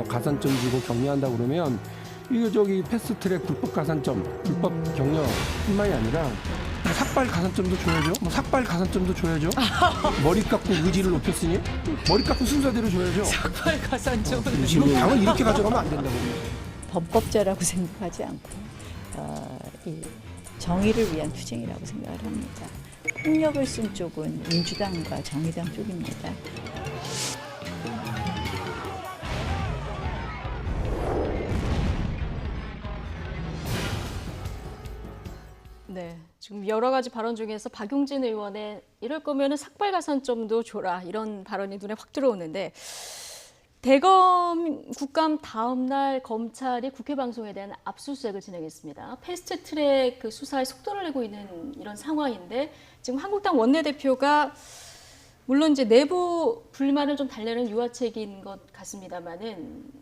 가산점 주고 격려한다고 그러면 이거 저기 패스트트랙 불법 가산점, 불법 격려뿐만이 아니라 삭발 가산점도 줘야죠. 삭발 가산점도 줘야죠. 머리 깎고 의지를 높였으니 머리 깎고 순서대로 줘야죠. 삭발 가산점. 이거 당을 이렇게 가져가면 안 된다고. 범법자라고 생각하지 않고 이 정의를 위한 투쟁이라고 생각을 합니다. 폭력을 쓴 쪽은 민주당과 정의당 쪽입니다. 네, 지금 여러 가지 발언 중에서 박용진 의원의 이럴 거면은 삭발 가산점도 줘라 이런 발언이 눈에 확 들어오는데 대검 국감 다음 날 검찰이 국회 방송에 대한 압수수색을 진행했습니다. 패스트트랙 그 수사에 속도를 내고 있는 이런 상황인데 지금 한국당 원내대표가 물론 이제 내부 불만을 좀 달래는 유화책인 것 같습니다만은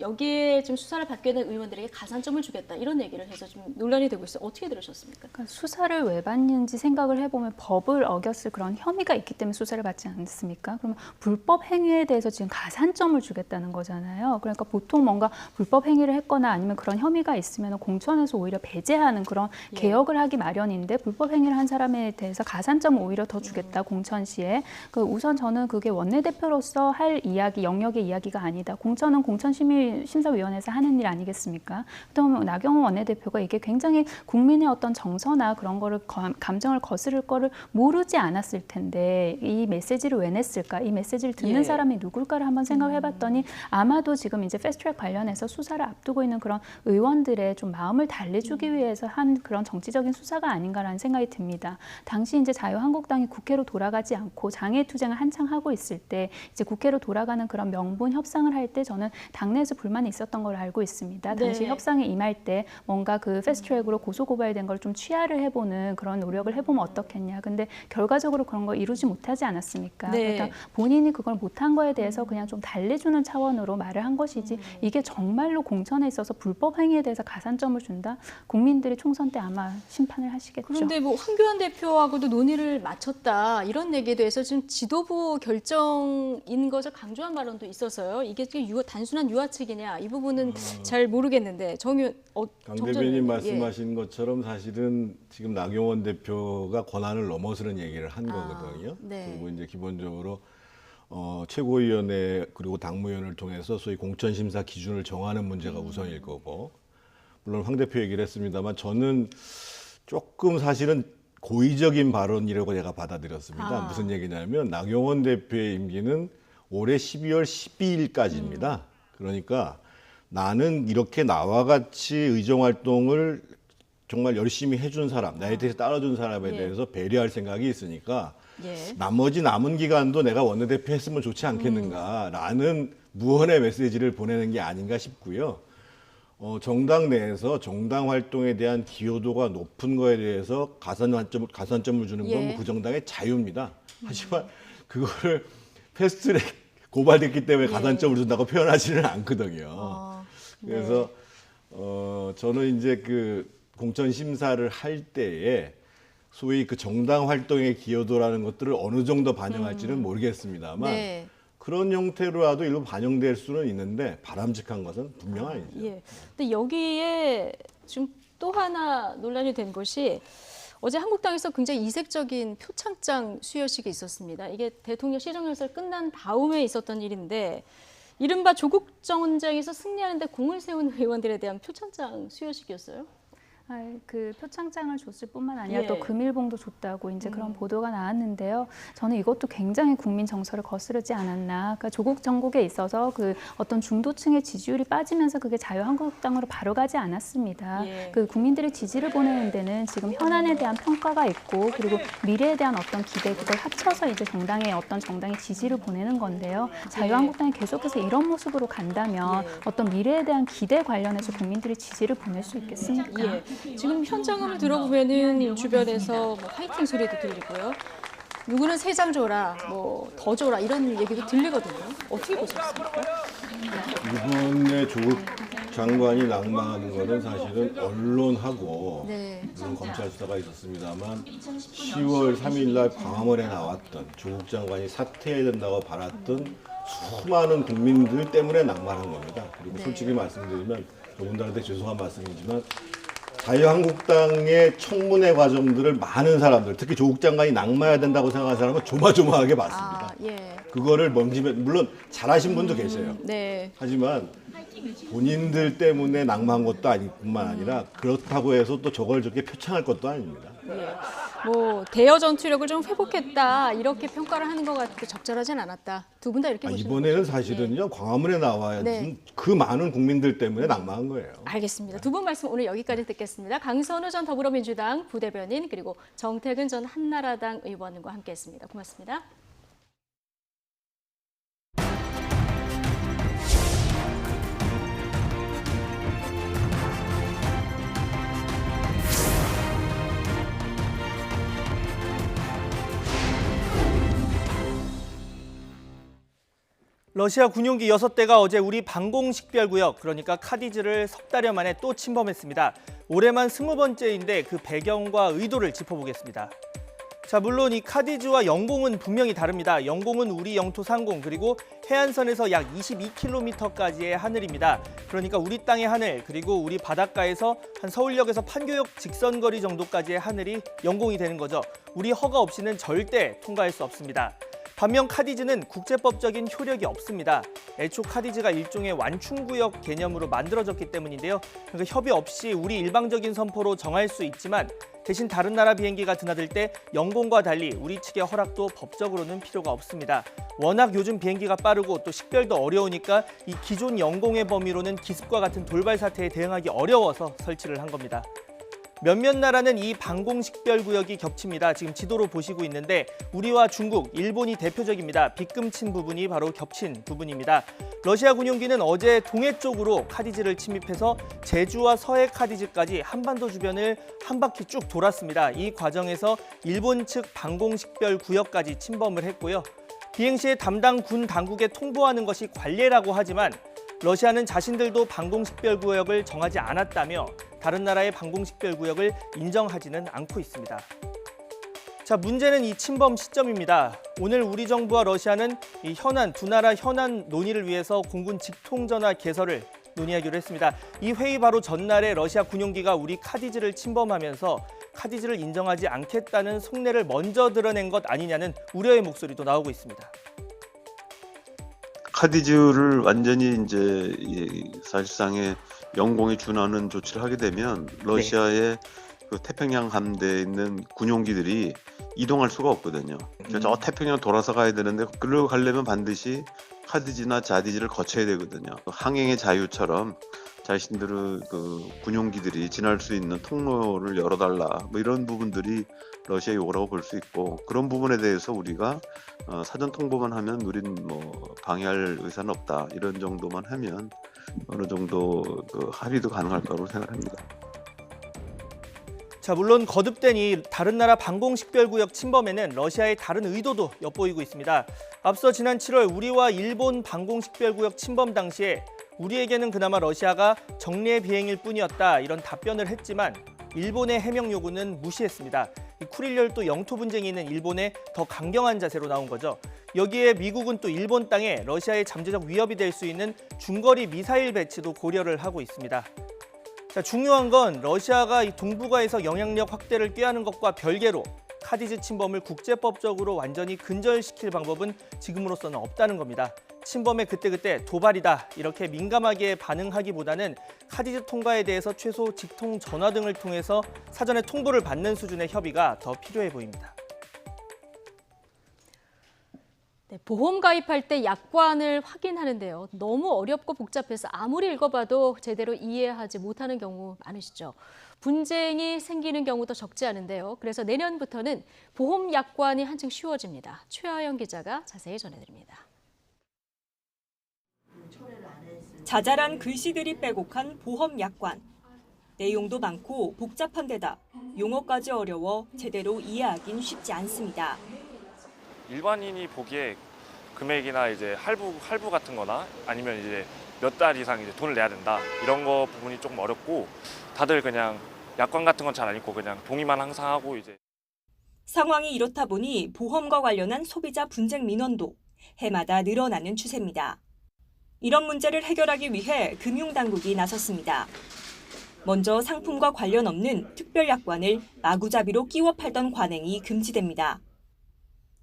여기에 지금 수사를 받게 된 의원들에게 가산점을 주겠다 이런 얘기를 해서 좀 논란이 되고 있어요. 어떻게 들으셨습니까? 그러니까 수사를 왜 받는지 생각을 해보면 법을 어겼을 그런 혐의가 있기 때문에 수사를 받지 않습니까? 그러면 불법 행위에 대해서 지금 가산점을 주겠다는 거잖아요. 그러니까 보통 뭔가 불법 행위를 했거나 아니면 그런 혐의가 있으면 공천에서 오히려 배제하는 그런 개혁을 하기 마련인데 불법 행위를 한 사람에 대해서 가산점을 오히려 더 주겠다 공천 시에. 우선 저는 그게 원내대표로서 할 이야기, 영역의 이야기가 아니다. 공천은 공천심의위원회 당연히 심사위원회에서 하는 일 아니겠습니까? 그다음에 나경원 원내대표가 이게 굉장히 국민의 어떤 정서나 그런 거를 감정을 거스를 거를 모르지 않았을 텐데 이 메시지를 왜 냈을까? 이 메시지를 듣는 사람이 누굴까를 한번 생각해봤더니 아마도 지금 이제 패스트트랙 관련해서 수사를 앞두고 있는 그런 의원들의 좀 마음을 달래주기 위해서 한 그런 정치적인 수사가 아닌가라는 생각이 듭니다. 당시 이제 자유한국당이 국회로 돌아가지 않고 장애 투쟁을 한창 하고 있을 때 이제 국회로 돌아가는 그런 명분 협상을 할 때 저는 당내에서 불만이 있었던 걸로 알고 있습니다. 당시 협상에 임할 때 뭔가 그 패스트트랙으로 고소고발된 걸 좀 취하를 해보는 그런 노력을 해보면 어떻겠냐. 근데 결과적으로 그런 거 이루지 못하지 않았습니까? 그러니까 본인이 그걸 못한 거에 대해서 그냥 좀 달래주는 차원으로 말을 한 것이지 이게 정말로 공천에 있어서 불법 행위에 대해서 가산점을 준다? 국민들이 총선 때 아마 심판을 하시겠죠. 그런데 뭐 황교안 대표하고도 논의를 마쳤다 이런 얘기도 해서 지금 지도부 결정인 것을 강조한 발언도 있어서요. 이게 단순한 유화책이냐 이 부분은 잘 모르겠는데 강 대변인 말씀하신 것처럼 사실은 지금 나경원 대표가 권한을 넘어서는 얘기를 한 거거든요. 그리고 이제 기본적으로 최고위원회 그리고 당무위원을 통해서 소위 공천심사 기준을 정하는 문제가 우선일 거고 물론 황 대표 얘기를 했습니다만 저는 조금 사실은 고의적인 발언이라고 제가 받아들였습니다. 무슨 얘기냐면 나경원 대표의 임기는 올해 12월 12일까지입니다. 그러니까 나는 이렇게 나와 같이 의정활동을 정말 열심히 해준 사람, 나에 대해서 따라준 사람에 대해서 배려할 생각이 있으니까 나머지 남은 기간도 내가 원내대표 했으면 좋지 않겠는가라는 무언의 메시지를 보내는 게 아닌가 싶고요. 정당 내에서 정당 활동에 대한 기여도가 높은 거에 대해서 가산점을 주는 건 뭐 그 정당의 자유입니다. 하지만 그거를 패스트트랙 고발됐기 때문에 가산점을 준다고 표현하지는 않거든요. 그래서 저는 이제 그 공천 심사를 할 때에 소위 그 정당 활동의 기여도라는 것들을 어느 정도 반영할지는 모르겠습니다만 그런 형태로라도 일부 반영될 수는 있는데 바람직한 것은 분명 아니죠. 근데 여기에 지금 또 하나 논란이 된 것이 어제 한국당에서 굉장히 이색적인 표창장 수여식이 있었습니다. 이게 대통령 시정연설 끝난 다음에 있었던 일인데 이른바 조국 전쟁에서 승리하는 데 공을 세운 의원들에 대한 표창장 수여식이었어요? 그 표창장을 줬을 뿐만 아니라 또 금일봉도 줬다고 이제 그런 보도가 나왔는데요. 저는 이것도 굉장히 국민 정서를 거스르지 않았나. 그러니까 조국 정국에 있어서 그 어떤 중도층의 지지율이 빠지면서 그게 자유한국당으로 바로 가지 않았습니다. 그 국민들의 지지를 보내는 데는 지금 현안에 대한 평가가 있고 그리고 미래에 대한 어떤 기대 그걸 합쳐서 이제 정당의 지지를 보내는 건데요. 자유한국당이 계속해서 이런 모습으로 간다면 어떤 미래에 대한 기대 관련해서 국민들이 지지를 보낼 수 있겠습니까? 지금 현장음을 들어보면은 주변에서 뭐 파이팅 소리도 들리고요. 누구는 3장 줘라, 뭐 더 줘라 이런 얘기도 들리거든요. 어떻게 보셨습니까? 이번에 조국 장관이 낙마한 거는 사실은 언론하고 물론 검찰 수사가 있었습니다만 10월 3일 날 광화문에 나왔던 조국 장관이 사퇴해야 된다고 바랐던 수많은 국민들 때문에 낙마한 겁니다. 그리고 솔직히 말씀드리면 저분들한테 죄송한 말씀이지만 자유한국당의 청문회 과정들을 많은 사람들, 특히 조국 장관이 낙마해야 된다고 생각하는 사람은 조마조마하게 봤습니다. 그거를 물론 잘하신 분도 계세요. 하지만 본인들 때문에 낙마한 것도 아니뿐만 아니라 그렇다고 해서 또 저걸 저렇게 표창할 것도 아닙니다. 뭐 대여 전투력을 좀 회복했다 이렇게 평가를 하는 것 같고 적절하진 않았다. 두 분 다 이렇게 보시는 이번에는 사실은요 광화문에 나와야 그 많은 국민들 때문에 낙마한 거예요. 알겠습니다. 두 분 말씀 오늘 여기까지 듣겠습니다. 강선우 전 더불어민주당 부대변인 그리고 정태근 전 한나라당 의원과 함께했습니다. 고맙습니다. 러시아 군용기 6대가 어제 우리 방공식별구역 그러니까 카디즈를 석 달여 만에 또 침범했습니다. 올해만 20번째인데 그 배경과 의도를 짚어보겠습니다. 자, 물론 이 카디즈와 영공은 분명히 다릅니다. 영공은 우리 영토 상공 그리고 해안선에서 약 22km까지의 하늘입니다. 그러니까 우리 땅의 하늘 그리고 우리 바닷가에서 한 서울역에서 판교역 직선거리 정도까지의 하늘이 영공이 되는 거죠. 우리 허가 없이는 절대 통과할 수 없습니다. 반면 카디즈는 국제법적인 효력이 없습니다. 애초 카디즈가 일종의 완충구역 개념으로 만들어졌기 때문인데요. 그러니까 협의 없이 우리 일방적인 선포로 정할 수 있지만 대신 다른 나라 비행기가 드나들 때 영공과 달리 우리 측의 허락도 법적으로는 필요가 없습니다. 워낙 요즘 비행기가 빠르고 또 식별도 어려우니까 이 기존 영공의 범위로는 기습과 같은 돌발 사태에 대응하기 어려워서 설치를 한 겁니다. 몇몇 나라는 이 방공식별 구역이 겹칩니다. 지금 지도로 보시고 있는데 우리와 중국, 일본이 대표적입니다. 빗금친 부분이 바로 겹친 부분입니다. 러시아 군용기는 어제 동해 쪽으로 카디즈를 침입해서 제주와 서해 카디즈까지 한반도 주변을 한 바퀴 쭉 돌았습니다. 이 과정에서 일본 측 방공식별 구역까지 침범을 했고요. 비행 시에 담당 군 당국에 통보하는 것이 관례라고 하지만 러시아는 자신들도 방공식별 구역을 정하지 않았다며 다른 나라의 방공식별 구역을 인정하지는 않고 있습니다. 자, 문제는 이 침범 시점입니다. 오늘 우리 정부와 러시아는 이 두 나라 현안 논의를 위해서 공군 직통전화 개설을 논의하기로 했습니다. 이 회의 바로 전날에 러시아 군용기가 우리 카디즈를 침범하면서 카디즈를 인정하지 않겠다는 속내를 먼저 드러낸 것 아니냐는 우려의 목소리도 나오고 있습니다. 카디즈를 완전히 이제 사실상의 영공에 준하는 조치를 하게 되면 러시아의 그 태평양 함대에 있는 군용기들이 이동할 수가 없거든요. 그래서 저 태평양 돌아서 가야 되는데 그걸로 가려면 반드시 카디즈나 자디즈를 거쳐야 되거든요. 항행의 자유처럼 자신들의 그 군용기들이 지날 수 있는 통로를 열어달라 뭐 이런 부분들이 러시아의 요구라고 볼 수 있고 그런 부분에 대해서 우리가 사전 통보만 하면 우린 뭐 방해할 의사는 없다 이런 정도만 하면 어느 정도 그 합의도 가능할 거라고 생각합니다. 자, 물론 거듭된 이 다른 나라 방공식별구역 침범에는 러시아의 다른 의도도 엿보이고 있습니다. 앞서 지난 7월 우리와 일본 방공식별구역 침범 당시에 우리에게는 그나마 러시아가 정례 비행일 뿐이었다 이런 답변을 했지만 일본의 해명 요구는 무시했습니다. 이 쿠릴 열도 영토 분쟁이 있는 일본의 더 강경한 자세로 나온 거죠. 여기에 미국은 또 일본 땅에 러시아의 잠재적 위협이 될 수 있는 중거리 미사일 배치도 고려를 하고 있습니다. 자, 중요한 건 러시아가 이 동북아에서 영향력 확대를 꾀하는 것과 별개로 카디즈 침범을 국제법적으로 완전히 근절시킬 방법은 지금으로서는 없다는 겁니다. 침범에 그때그때 도발이다 이렇게 민감하게 반응하기보다는 카디즈 통과에 대해서 최소 직통 전화 등을 통해서 사전에 통보를 받는 수준의 협의가 더 필요해 보입니다. 네, 보험 가입할 때 약관을 확인하는데요. 너무 어렵고 복잡해서 아무리 읽어봐도 제대로 이해하지 못하는 경우 많으시죠. 분쟁이 생기는 경우도 적지 않은데요. 그래서 내년부터는 보험 약관이 한층 쉬워집니다. 최하영 기자가 자세히 전해드립니다. 자잘한 글씨들이 빼곡한 보험 약관. 내용도 많고 복잡한 데다 용어까지 어려워 제대로 이해하긴 쉽지 않습니다. 일반인이 보기에 금액이나 이제 할부 같은 거나 아니면 이제 몇 달 이상 이제 돈을 내야 된다. 이런 거 부분이 조금 어렵고 다들 그냥 약관 같은 건 잘 안 읽고 그냥 동의만 항상 하고 이제. 상황이 이렇다 보니 보험과 관련한 소비자 분쟁 민원도 해마다 늘어나는 추세입니다. 이런 문제를 해결하기 위해 금융당국이 나섰습니다. 먼저 상품과 관련 없는 특별 약관을 마구잡이로 끼워 팔던 관행이 금지됩니다.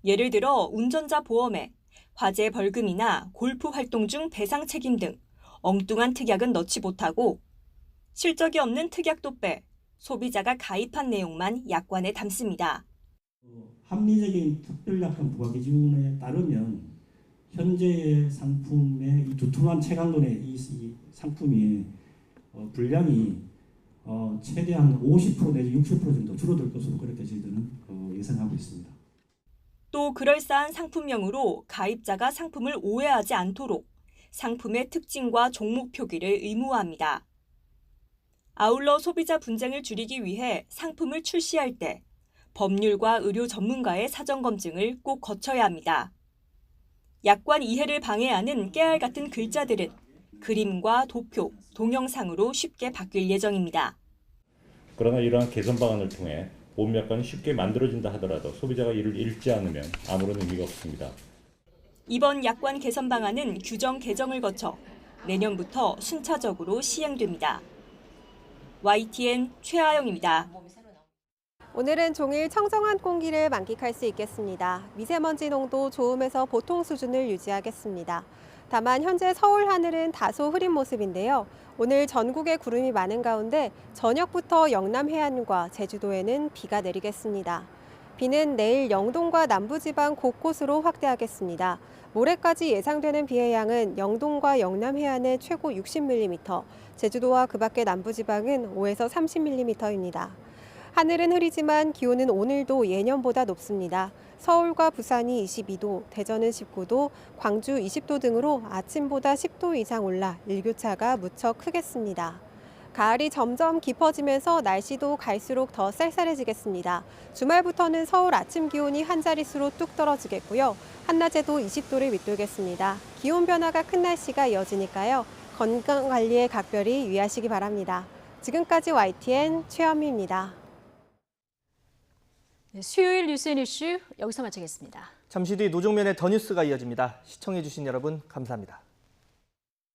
예를 들어 운전자 보험에 화재 벌금이나 골프 활동 중 배상 책임 등 엉뚱한 특약은 넣지 못하고 실적이 없는 특약도 빼 소비자가 가입한 내용만 약관에 담습니다. 합리적인 특별약관 부과 기준에 따르면 현재의 상품의 이 두툼한 체감론의 이 상품이 분량이 최대한 50% 내지 60% 정도 줄어들 것으로 그렇게 저희들은 예상하고 있습니다. 또 그럴싸한 상품명으로 가입자가 상품을 오해하지 않도록 상품의 특징과 종목 표기를 의무화합니다. 아울러 소비자 분쟁을 줄이기 위해 상품을 출시할 때 법률과 의료 전문가의 사전 검증을 꼭 거쳐야 합니다. 약관 이해를 방해하는 깨알 같은 글자들은 그림과 도표, 동영상으로 쉽게 바뀔 예정입니다. 그러나 이러한 개선 방안을 통해 보험 약관이 쉽게 만들어진다 하더라도 소비자가 이를 읽지 않으면 아무런 의미가 없습니다. 이번 약관 개선 방안은 규정 개정을 거쳐 내년부터 순차적으로 시행됩니다. YTN 최하영입니다. 오늘은 종일 청정한 공기를 만끽할 수 있겠습니다. 미세먼지 농도 좋음에서 보통 수준을 유지하겠습니다. 다만 현재 서울 하늘은 다소 흐린 모습인데요. 오늘 전국에 구름이 많은 가운데 저녁부터 영남 해안과 제주도에는 비가 내리겠습니다. 비는 내일 영동과 남부지방 곳곳으로 확대하겠습니다. 모레까지 예상되는 비의 양은 영동과 영남 해안에 최고 60mm, 제주도와 그 밖의 남부지방은 5에서 30mm입니다. 하늘은 흐리지만 기온은 오늘도 예년보다 높습니다. 서울과 부산이 22도, 대전은 19도, 광주 20도 등으로 아침보다 10도 이상 올라 일교차가 무척 크겠습니다. 가을이 점점 깊어지면서 날씨도 갈수록 더 쌀쌀해지겠습니다. 주말부터는 서울 아침 기온이 한 자릿수로 뚝 떨어지겠고요. 한낮에도 20도를 밑돌겠습니다. 기온 변화가 큰 날씨가 이어지니까요. 건강관리에 각별히 유의하시기 바랍니다. 지금까지 YTN 최현미입니다. 수요일 뉴스앤 이슈 여기서 마치겠습니다. 잠시 뒤 노종면의 더 뉴스가 이어집니다. 시청해주신 여러분 감사합니다.